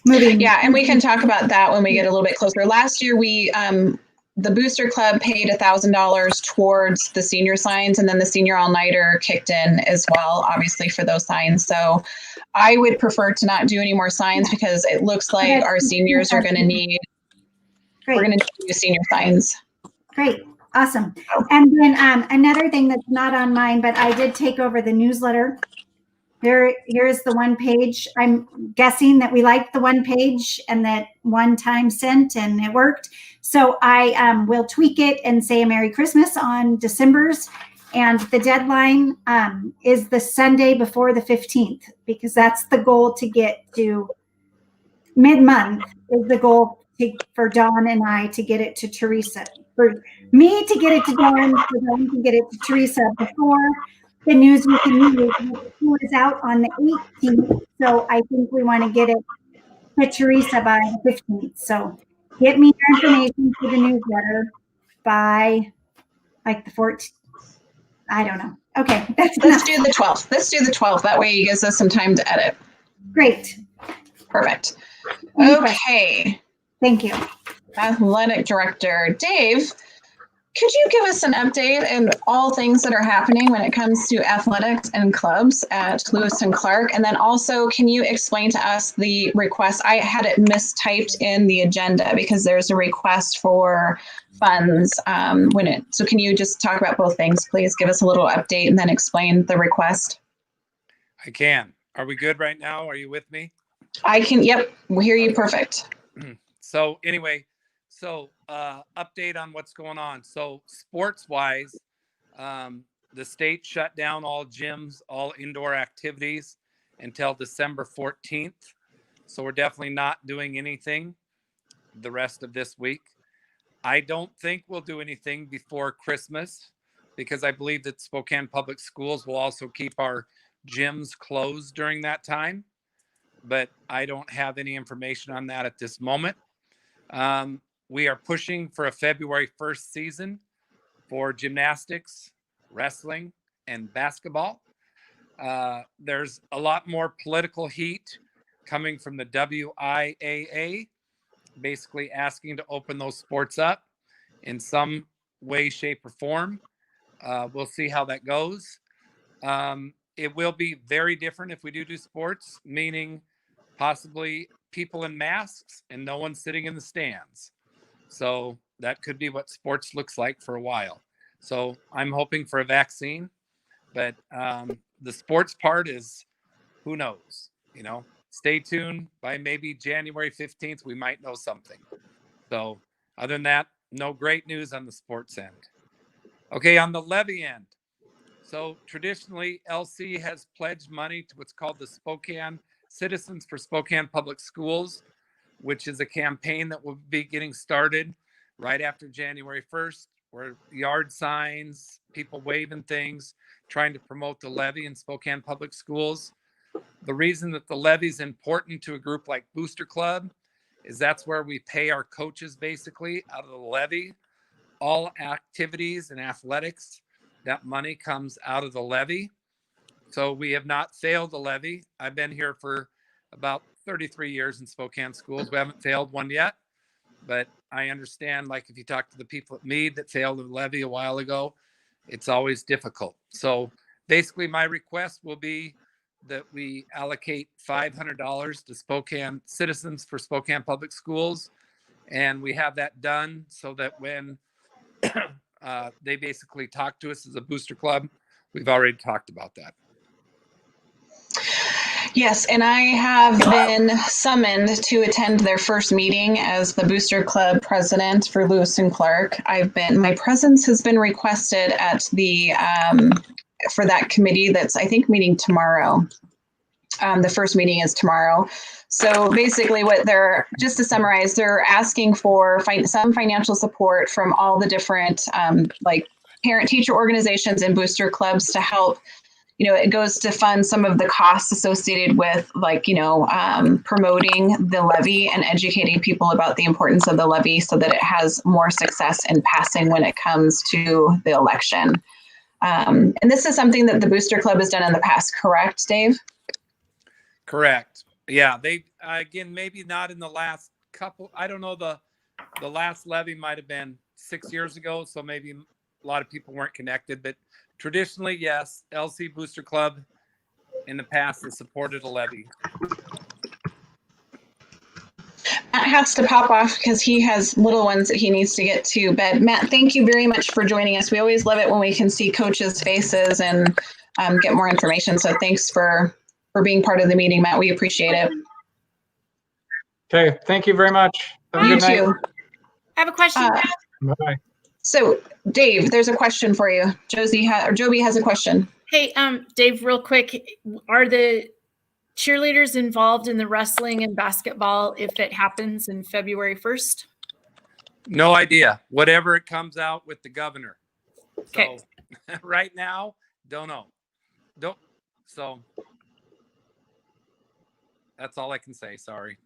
Moving. Yeah, and we can talk about that when we get a little bit closer. Last year, we the Booster Club paid $1,000 towards the senior signs, and then the senior all-nighter kicked in as well, obviously, for those signs. So I would prefer to not do any more signs because it looks like our seniors are going to need, we're going to need new senior signs. Great. Awesome. And then another thing that's not on mine, but I did take over the newsletter. Here's the one page. I'm guessing that we liked the one page and that one time sent and it worked. So I will tweak it and say a Merry Christmas on December's. And the deadline is the Sunday before the 15th, because that's the goal to get to mid-month is the goal for Dawn and I to get it to Teresa. For me to get it to Dawn, for Dawn to get it to Teresa before the News Week and News is out on the 18th. So I think we want to get it to Teresa by the 15th. So get me your information for the newsletter by like the 14th. I don't know. Okay. Let's do the 12th. Let's do the 12th. That way it gives us some time to edit. Great. Perfect. Okay. Thank you. Athletic Director Dave, could you give us an update and all things that are happening when it comes to athletics and clubs at Lewis and Clark? And then also, can you explain to us the request? I had it mistyped in the agenda because there's a request for funds so can you just talk about both things, please? Give us a little update and then explain the request. I can. Are we good right now? Are you with me? I can. Yep. We hear you. Perfect. So anyway, update on what's going on. So sports wise, the state shut down all gyms, all indoor activities until December 14th. So we're definitely not doing anything the rest of this week. I don't think we'll do anything before Christmas because I believe that Spokane Public Schools will also keep our gyms closed during that time. But I don't have any information on that at this moment. We are pushing for a February 1st season for gymnastics, wrestling, and basketball. There's a lot more political heat coming from the WIAA, basically asking to open those sports up in some way, shape, or form. We'll see how that goes. It will be very different if we do sports, meaning possibly people in masks and no one sitting in the stands. So that could be what sports looks like for a while. So I'm hoping for a vaccine, but the sports part is, who knows, stay tuned. By maybe January 15th, we might know something. So other than that, no great news on the sports end. Okay, on the levy end. So traditionally, LC has pledged money to what's called the Spokane Citizens for Spokane Public Schools, which is a campaign that will be getting started right after January 1st, where yard signs, people waving things, trying to promote the levy in Spokane Public Schools. The reason that the levy is important to a group like Booster Club is that's where we pay our coaches basically out of the levy. All activities and athletics, that money comes out of the levy. So we have not failed the levy. I've been here for about 33 years in Spokane schools. We haven't failed one yet, but I understand, like if you talk to the people at Meade that failed the levy a while ago, it's always difficult. So basically my request will be that we allocate $500 to Spokane Citizens for Spokane Public Schools. And we have that done so that when they basically talk to us as a booster club, we've already talked about that. Yes, and I have been summoned to attend their first meeting as the Booster Club president for Lewis and Clark. My presence has been requested at the for that committee that's, I think, meeting tomorrow. The first meeting is tomorrow. So basically just to summarize, they're asking for some financial support from all the different like parent teacher organizations and booster clubs to help. It goes to fund some of the costs associated with promoting the levy and educating people about the importance of the levy so that it has more success in passing when it comes to the election. And this is something that the Booster Club has done in the past, correct, Dave? Correct. Yeah, they again, maybe not in the last couple. I don't know, the last levy might have been 6 years ago, so maybe a lot of people weren't connected, but traditionally, yes, LC Booster Club in the past has supported a levy. Matt has to pop off because he has little ones that he needs to get to bed. Matt, thank you very much for joining us. We always love it when we can see coaches' faces and get more information. So thanks for being part of the meeting, Matt. We appreciate it. Okay, thank you very much. Have a good night. You too. I have a question. Bye. So, Dave, there's a question for you. Joby has a question. Hey, Dave, real quick, are the cheerleaders involved in the wrestling and basketball if it happens in February 1st? No idea. Whatever it comes out with the governor. Okay. So right now, don't know. So that's all I can say. Sorry.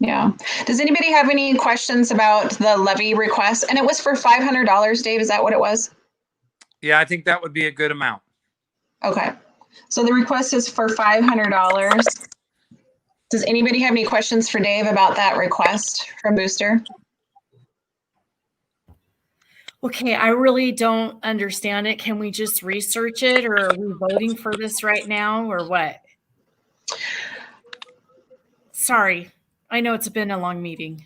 Yeah. Does anybody have any questions about the levy request? And it was for $500, Dave. Is that what it was? Yeah, I think that would be a good amount. Okay. So the request is for $500. Does anybody have any questions for Dave about that request from Booster? Okay, I really don't understand it. Can we just research it, or are we voting for this right now, or what? Sorry, I know it's been a long meeting.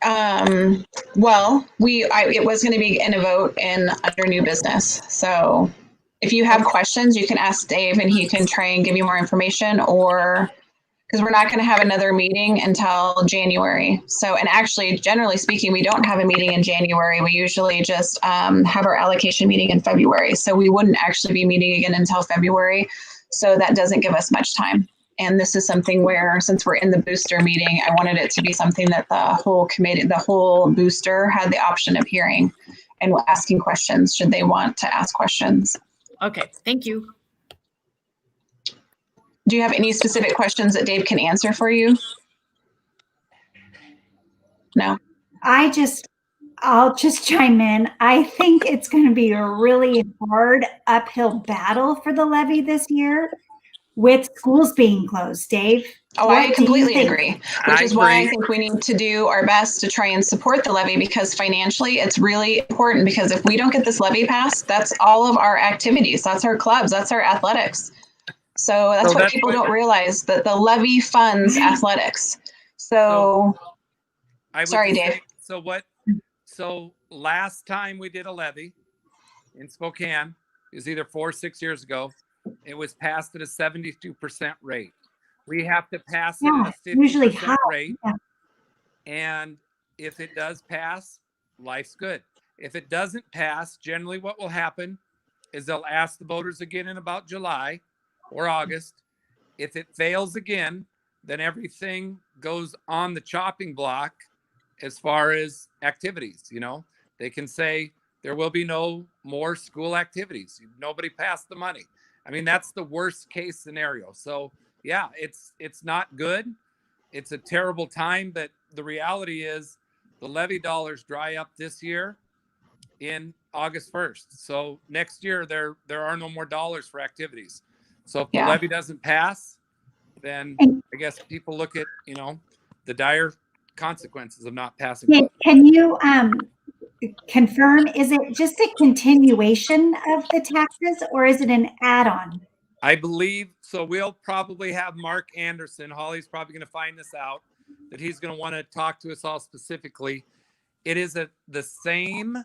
Well, it was going to be in a vote under new business. So if you have questions, you can ask Dave and he can try and give you more information, or because we're not going to have another meeting until January. So, and actually, generally speaking, we don't have a meeting in January. We usually just have our allocation meeting in February. So we wouldn't actually be meeting again until February. So that doesn't give us much time. And this is something where, since we're in the booster meeting, I wanted it to be something that the whole committee, the whole booster had the option of hearing and asking questions should they want to ask questions. Okay, thank you. Do you have any specific questions that Dave can answer for you? No. I'll just chime in. I think it's going to be a really hard uphill battle for the levy this year with schools being closed. Dave? Oh, I completely agree, which is why I agree. think we need to do our best to try and support the levy, because financially it's really important, because if we don't get this levy passed, that's all of our activities. That's our clubs. That's our athletics. So that's what people don't realize, that the levy funds athletics. So sorry, Dave. So last time we did a levy in Spokane, it was either 4 or 6 years ago, it was passed at a 72% rate. We have to pass it at a 50% rate. Yeah. And if it does pass, life's good. If it doesn't pass, generally what will happen is they'll ask the voters again in about July or August. If it fails again, then everything goes on the chopping block as far as activities. They can say there will be no more school activities. Nobody passed the money. I mean, that's the worst case scenario. So yeah, it's not good. It's a terrible time, but the reality is the levy dollars dry up this year in August 1st. So next year there are no more dollars for activities. So if the levy doesn't pass, then I guess people look at, the dire consequences of not passing. Can you confirm, is it just a continuation of the taxes, or is it an add-on? I believe so. We'll probably have Mark Anderson. Holly's probably going to find this out, that he's going to want to talk to us all specifically. It is the same.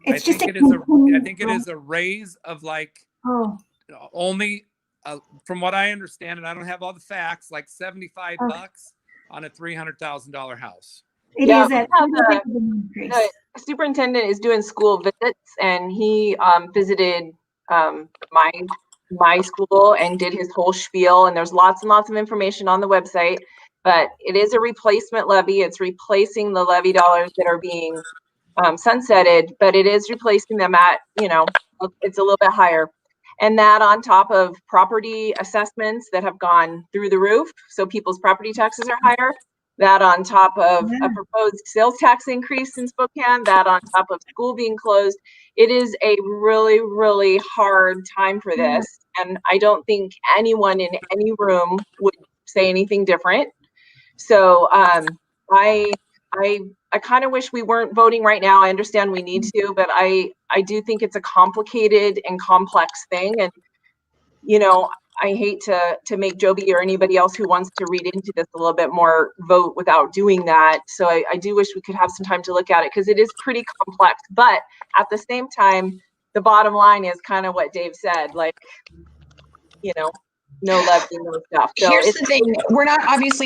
I think it is a raise of only from what I understand, and I don't have all the facts, like 75 bucks on a $300,000 house. It Yeah, is a increase. the superintendent is doing school visits, and he visited my school and did his whole spiel. And there's lots and lots of information on the website. But it is a replacement levy. It's replacing the levy dollars that are being sunsetted, but it is replacing them at, it's a little bit higher. And that on top of property assessments that have gone through the roof, so people's property taxes are higher. That on top of a proposed sales tax increase in Spokane, that on top of school being closed. It is a really, really hard time for this. And I don't think anyone in any room would say anything different. So I kind of wish we weren't voting right now. I understand we need to, but I do think it's a complicated and complex thing. And, I hate to make Joby or anybody else who wants to read into this a little bit more vote without doing that. So I do wish we could have some time to look at it, because it is pretty complex. But at the same time, the bottom line is kind of what Dave said, like, no levy, no stuff. So here's the thing.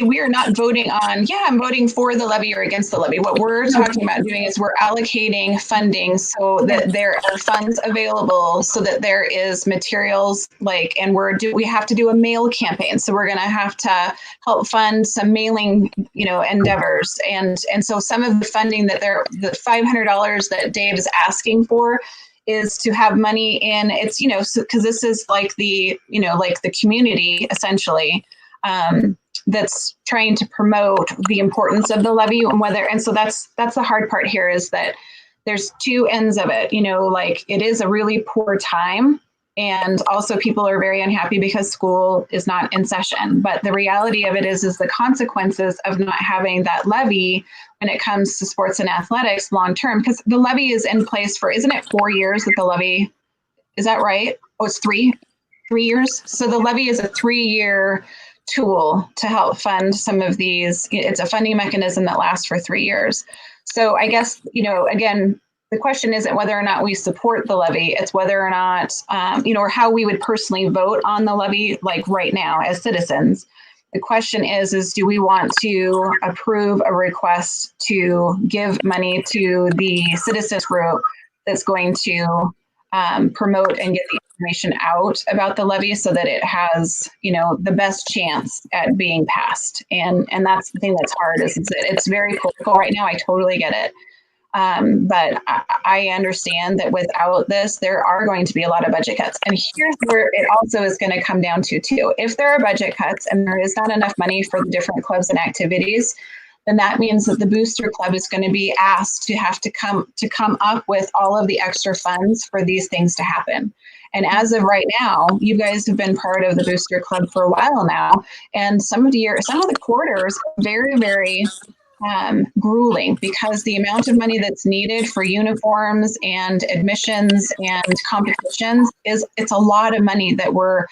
We are not voting on, I'm voting for the levy or against the levy. What we're talking about doing is we're allocating funding so that there are funds available, so that there is materials and we have to do a mail campaign. So we're going to have to help fund some mailing, endeavors. And so some of the funding the $500 that Dave is asking for is to have money in because this is the community essentially that's trying to promote the importance of the levy and so that's the hard part here, is that there's two ends of it. It is a really poor time, and also people are very unhappy because school is not in session. But the reality of it is the consequences of not having that levy when it comes to sports and athletics long term, because the levy is in place for, isn't it 4 years that the levy, is that right? Oh, it's 3 years. So the levy is a 3-year tool to help fund some of these. It's a funding mechanism that lasts for 3 years. So I guess, again, the question isn't whether or not we support the levy, it's whether or not, or how we would personally vote on the levy, right now as citizens. The question is do we want to approve a request to give money to the citizens group that's going to promote and get the information out about the levy so that it has, the best chance at being passed? And that's the thing that's hard, is it's very political right now. I totally get it. But I understand that without this, there are going to be a lot of budget cuts. And here's where it also is going to come down to too. If there are budget cuts and there is not enough money for the different clubs and activities, then that means that the booster club is going to be asked to have to come up with all of the extra funds for these things to happen. And as of right now, you guys have been part of the booster club for a while now, and some of the quarters are very, very grueling, because the amount of money that's needed for uniforms and admissions and competitions it's a lot of money that we're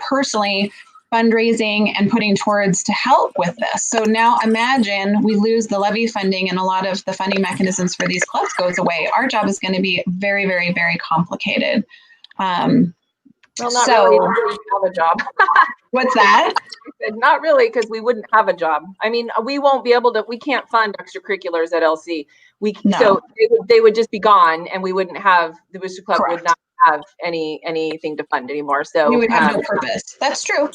personally fundraising and putting towards to help with this. So now imagine we lose the levy funding and a lot of the funding mechanisms for these clubs goes away. Our job is going to be very, very, very complicated. Well, not really. We wouldn't have a job. What's that? I said, not really, because we wouldn't have a job. I mean, we won't be able to. We can't fund extracurriculars at LC. So they would just be gone, and we wouldn't have the booster club. Correct. Would not have anything to fund anymore. So we would have no purpose. That's true.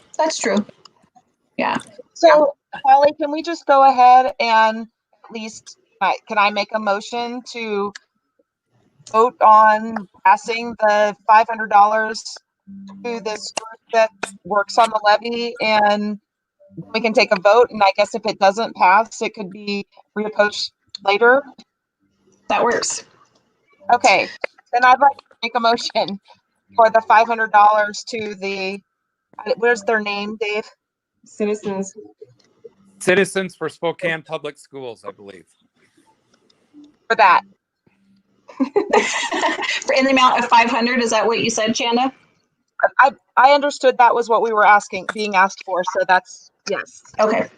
Yeah. So Holly, can we just go ahead and at least can I make a motion to vote on passing the $500 to this group that works on the levy, and we can take a vote? And I guess if it doesn't pass, it could be reapproached later. That works. Okay, then I'd like to make a motion for the $500 to the, where's their name, Dave? Citizens for Spokane Public Schools, I believe. For that. In the amount of 500, is that what you said, Chanda? I understood that was what we were being asked for. So that's, yes. Okay.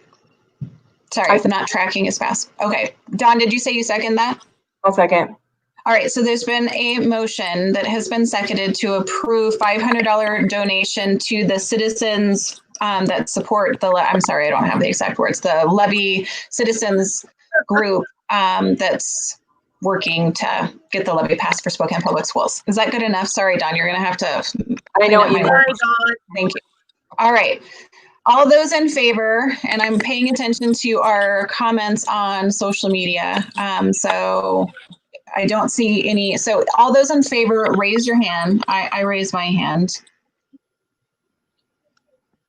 Sorry, I'm not tracking as fast. Okay. Dawn, did you say you second that? I'll second. All right, so there's been a motion that has been seconded to approve $500 donation to the citizens that support the, I'm sorry, I don't have the exact words, the levy citizens group that's working to get the levy passed for Spokane Public Schools. Is that good enough? Sorry, Don, you're going to have to. I know what you mean. Thank you. All right. All those in favor, and I'm paying attention to our comments on social media. So I don't see any. So all those in favor, raise your hand. I raise my hand.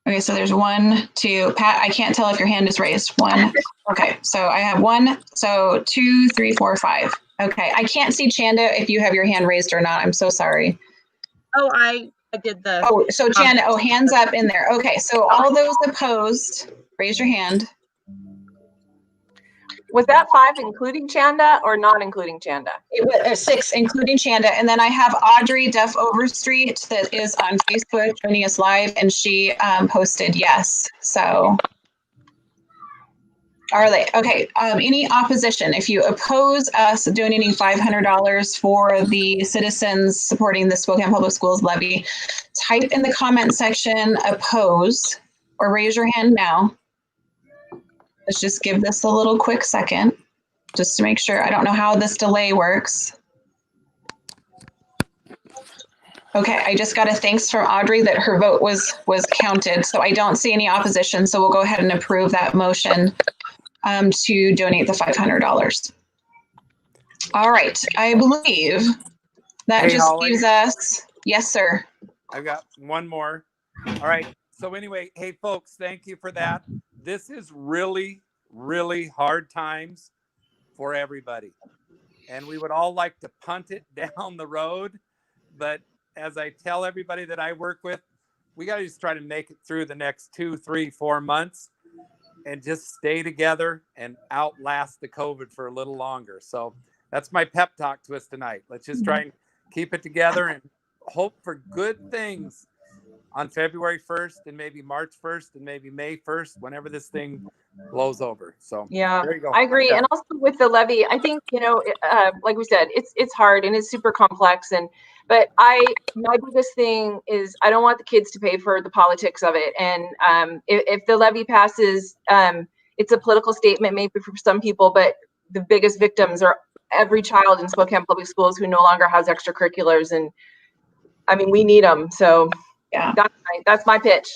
Okay, so there's 1, 2. Pat, I can't tell if your hand is raised. 1. Okay, so I have 1. So 2, 3, 4, 5. Okay, I can't see Chanda if you have your hand raised or not. I'm so sorry. Oh, I did the. Oh, so Chanda, hands up in there. Okay, so all those opposed, raise your hand. Was that 5 including Chanda or not including Chanda? It was 6, including Chanda. And then I have Audrey Duff Overstreet that is on Facebook joining us live, and she posted yes. So are they? Okay. Any opposition? If you oppose us donating $500 for the citizens supporting the Spokane Public Schools levy, type in the comment section oppose or raise your hand now. Let's just give this a little quick second just to make sure. I don't know how this delay works. Okay, I just got a thanks from Audrey that her vote was counted. So I don't see any opposition. So we'll go ahead and approve that motion to donate the $500. All right, I believe that Hey, just Holly. leaves us. Yes, sir. I've got one more. All right. So anyway, hey folks, thank you for that. This is really, really hard times for everybody. And we would all like to punt it down the road. But as I tell everybody that I work with, we got to just try to make it through the next 2, 3, 4 months and just stay together and outlast the COVID for a little longer. So that's my pep talk to us tonight. Let's just try and keep it together and hope for good things on February 1st and maybe March 1st and maybe May 1st, whenever this thing blows over. So yeah, there you go. I agree. And also with the levy, I think, like we said, it's hard and it's super complex. But my biggest thing is I don't want the kids to pay for the politics of it. And if the levy passes, it's a political statement maybe for some people, but the biggest victims are every child in Spokane Public Schools who no longer has extracurriculars. And I mean, we need them. So yeah, that's my pitch.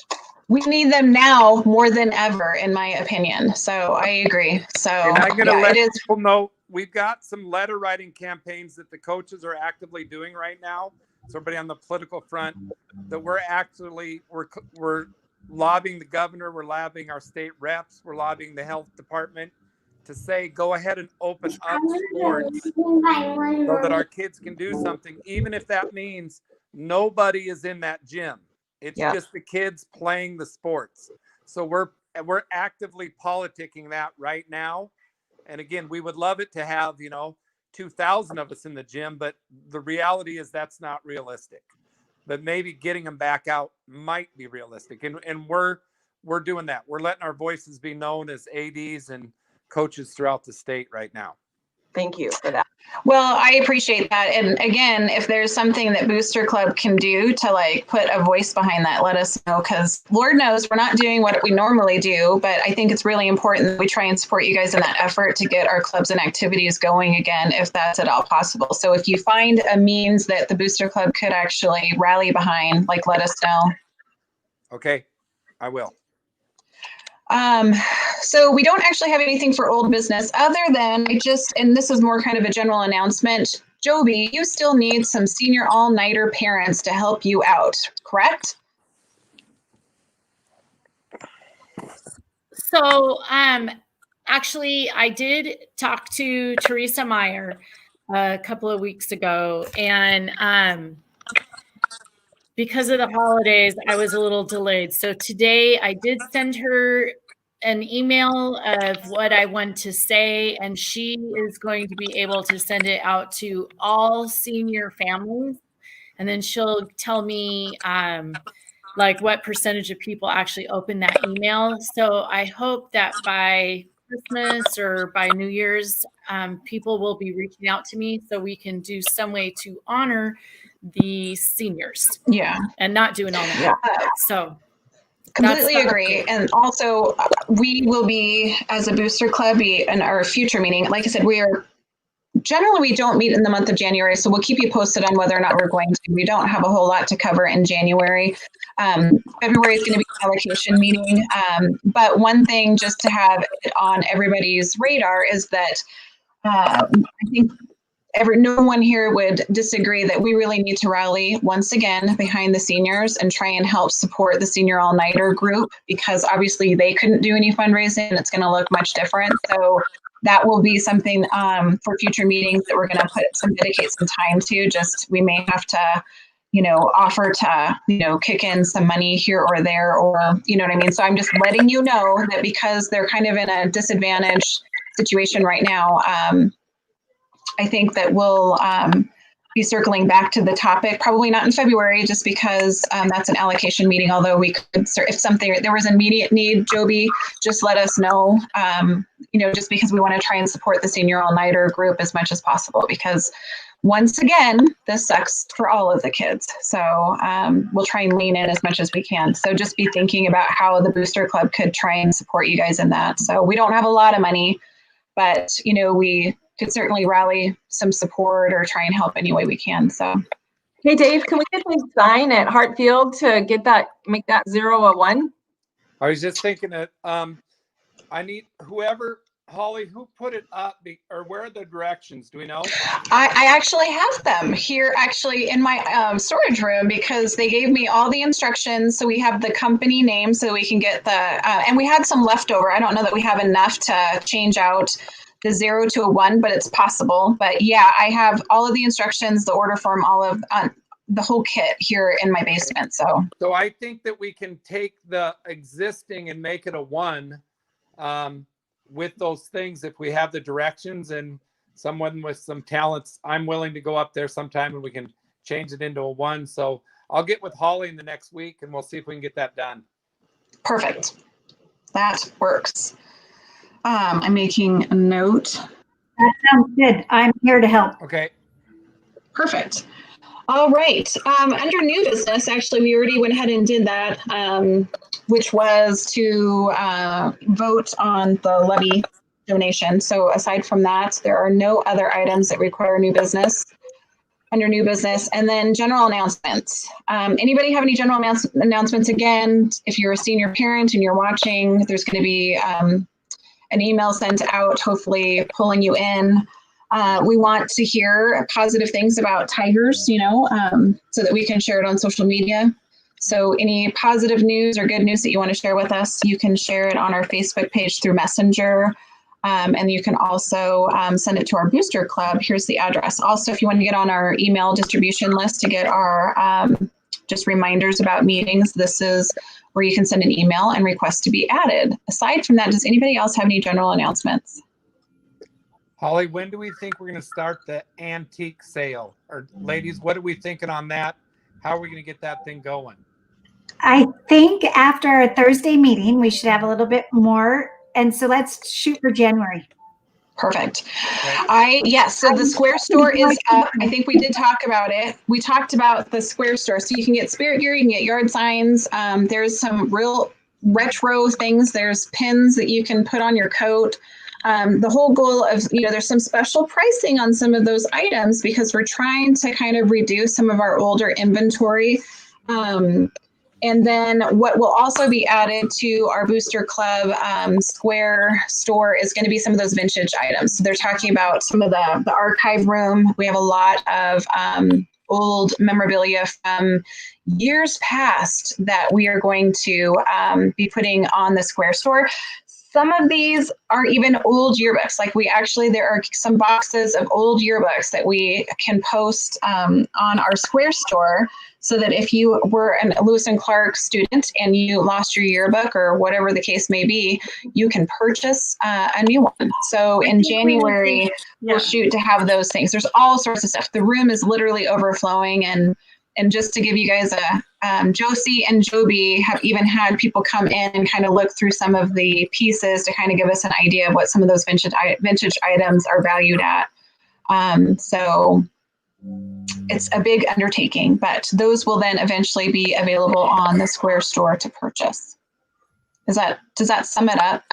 We need them now more than ever, in my opinion. So I agree. So and I'm going to let people know we've got some letter writing campaigns that the coaches are actively doing right now. So everybody on the political front, that we're lobbying the governor, we're lobbying our state reps, we're lobbying the health department to say, go ahead and open up sports so that our kids can do something, even if that means nobody is in that gym. It's just the kids playing the sports. So we're actively politicking that right now. And again, we would love it to have, 2,000 of us in the gym, but the reality is that's not realistic. But maybe getting them back out might be realistic. And we're doing that. We're letting our voices be known as ADs and coaches throughout the state right now. Thank you for that. Well, I appreciate that. And again, if there's something that Booster Club can do to put a voice behind that, let us know, because Lord knows we're not doing what we normally do. But I think it's really important that we try and support you guys in that effort to get our clubs and activities going again, if that's at all possible. So if you find a means that the Booster Club could actually rally behind, let us know. Okay, I will. So we don't actually have anything for old business other than and this is more kind of a general announcement. Joby, you still need some senior all-nighter parents to help you out, correct? So, actually, I did talk to Teresa Meyer a couple of weeks ago, and because of the holidays, I was a little delayed. So today I did send her an email of what I want to say, and she is going to be able to send it out to all senior families. And then she'll tell me what percentage of people actually open that email. So I hope that by Christmas or by New Year's, people will be reaching out to me so we can do some way to honor the seniors. Yeah. And not do an all-night. Yeah. So Completely agree. And also, we will be, as a booster club, be in our future meeting. Like I said, we don't meet in the month of January, so we'll keep you posted on whether or not we're going to. We don't have a whole lot to cover in January. February is going to be an allocation meeting. But one thing just to have it on everybody's radar is that I think no one here would disagree that we really need to rally once again behind the seniors and try and help support the senior all-nighter group, because obviously they couldn't do any fundraising and it's going to look much different. So that will be something for future meetings that we're going to dedicate some time to. Just we may have to, offer to, kick in some money here or there, or, you know what I mean? So I'm just letting you know that because they're kind of in a disadvantaged situation right now, I think that we'll be circling back to the topic, probably not in February, just because that's an allocation meeting. Although we could, if there was immediate need, Joby, just let us know, just because we want to try and support the senior all-nighter group as much as possible, because once again, this sucks for all of the kids. So we'll try and lean in as much as we can. So just be thinking about how the Booster Club could try and support you guys in that. So we don't have a lot of money, but, we could certainly rally some support or try and help any way we can. So, hey Dave, can we get the sign at Hartfield to make that 0 a 1? I was just thinking that I need Holly, who put it up, or where are the directions? Do we know? I actually have them here in my storage room, because they gave me all the instructions. So we have the company name so we can get and we had some leftover. I don't know that we have enough to change out the 0 to a 1, but it's possible. But yeah, I have all of the instructions, the order form, all of the whole kit here in my basement. So I think that we can take the existing and make it a 1 with those things if we have the directions, and someone with some talents. I'm willing to go up there sometime and we can change it into a 1. So I'll get with Holly in the next week and we'll see if we can get that done. Perfect. That works. I'm making a note. That sounds good. I'm here to help. Okay. Perfect. All right. Under new business, actually, we already went ahead and did that, which was to vote on the levy donation. So aside from that, there are no other items that require new business under new business. And then general announcements. Anybody have any general announcements? Again, if you're a senior parent and you're watching, there's going to be an email sent out, hopefully pulling you in. We want to hear positive things about tigers, so that we can share it on social media. So any positive news or good news that you want to share with us, you can share it on our Facebook page through Messenger. And you can also send it to our Booster Club. Here's the address. Also, if you want to get on our email distribution list to get our just reminders about meetings, this is where you can send an email and request to be added. Aside from that, does anybody else have any general announcements? Holly, when do we think we're going to start the antique sale? Or ladies, what are we thinking on that? How are we going to get that thing going? I think after our Thursday meeting, we should have a little bit more. And so let's shoot for January. Perfect. Yes. So the Square store is up. I think we did talk about it. We talked about the Square store. So you can get spirit gear, you can get yard signs. There's some real retro things. There's pins that you can put on your coat. The whole goal of, there's some special pricing on some of those items because we're trying to kind of reduce some of our older inventory. And then what will also be added to our Booster Club Square store is going to be some of those vintage items. So they're talking about some of the archive room. We have a lot of old memorabilia from years past that we are going to be putting on the Square store. Some of these are even old yearbooks. There are some boxes of old yearbooks that we can post on our Square store, so that if you were a Lewis and Clark student and you lost your yearbook or whatever the case may be, you can purchase a new one. So in January, we'll shoot to have those things. There's all sorts of stuff. The room is literally overflowing, and And just to give you guys Josie and Joby have even had people come in and kind of look through some of the pieces to kind of give us an idea of what some of those vintage items are valued at. So it's a big undertaking, but those will then eventually be available on the Square store to purchase. Does that sum it up?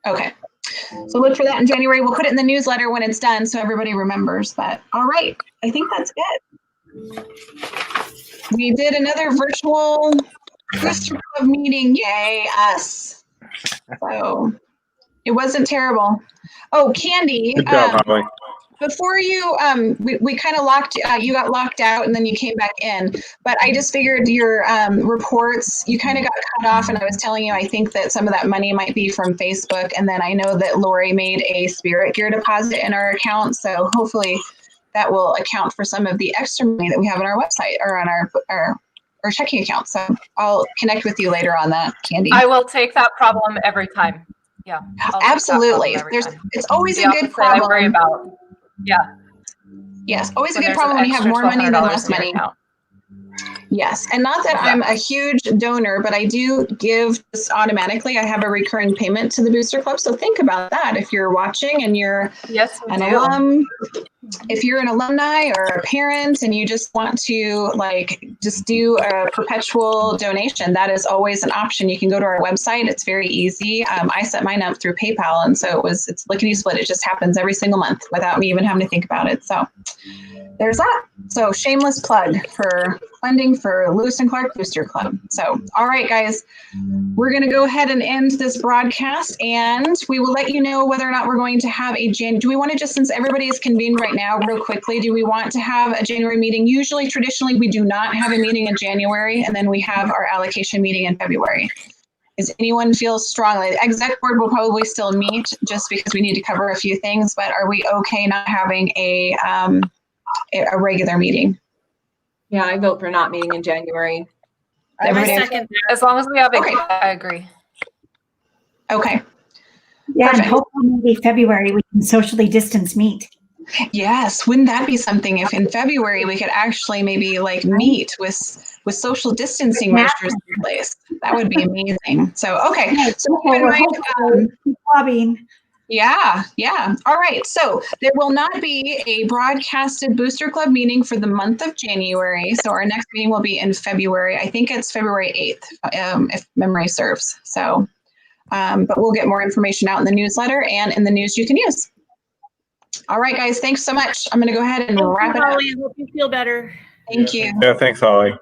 Okay. So look for that in January. We'll put it in the newsletter when it's done so everybody remembers. But all right, I think that's it. We did another virtual Booster Club meeting. Yay, us. So it wasn't terrible. Oh, Candy. Good job, Holly. Before you, we kind of you got locked out and then you came back in, but I just figured your reports, you kind of got cut off, and I was telling you, I think that some of that money might be from Facebook, and then I know that Lori made a Spirit Gear deposit in our account, so hopefully that will account for some of the extra money that we have on our website or on our checking account. So I'll connect with you later on that, Candy. I will take that problem every time. Yeah, absolutely. It's always a good problem. I worry about. Yeah. Yes, always a good problem when you have more money than less money. Yes, and not that I'm a huge donor, but I do give just automatically. I have a recurring payment to the Booster Club, so think about that if you're watching and you're an alum. If you're an alumni or a parent and you just want to just do a perpetual donation, that is always an option. You can go to our website. It's very easy. I set mine up through PayPal, and so it's lickety split. It just happens every single month without me even having to think about it. So there's that. So shameless plug for funding for Lewis and Clark Booster Club. So, all right, guys, we're going to go ahead and end this broadcast, and we will let you know whether or not we're going to have do we want to just, since everybody is convened right now, real quickly, do we want to have a January meeting? Traditionally, we do not have a meeting in January, and then we have our allocation meeting in February. Does anyone feel strongly? The exec board will probably still meet just because we need to cover a few things, but are we okay not having a regular meeting? Yeah, I vote for not meeting in January. Second, as long as we have I agree. Okay. Yeah, and hopefully maybe February we can socially distance meet. Yes, wouldn't that be something if in February we could actually maybe meet with social distancing measures in place? That would be amazing. So okay, so lobbying. Yeah. All right. So there will not be a broadcasted Booster Club meeting for the month of January. So our next meeting will be in February. I think it's February 8th, if memory serves. So, but we'll get more information out in the newsletter and in the news you can use. All right, guys. Thanks so much. I'm going to go ahead and wrap it up. Holly, I hope you feel better. Thank you. Yeah, thanks, Holly.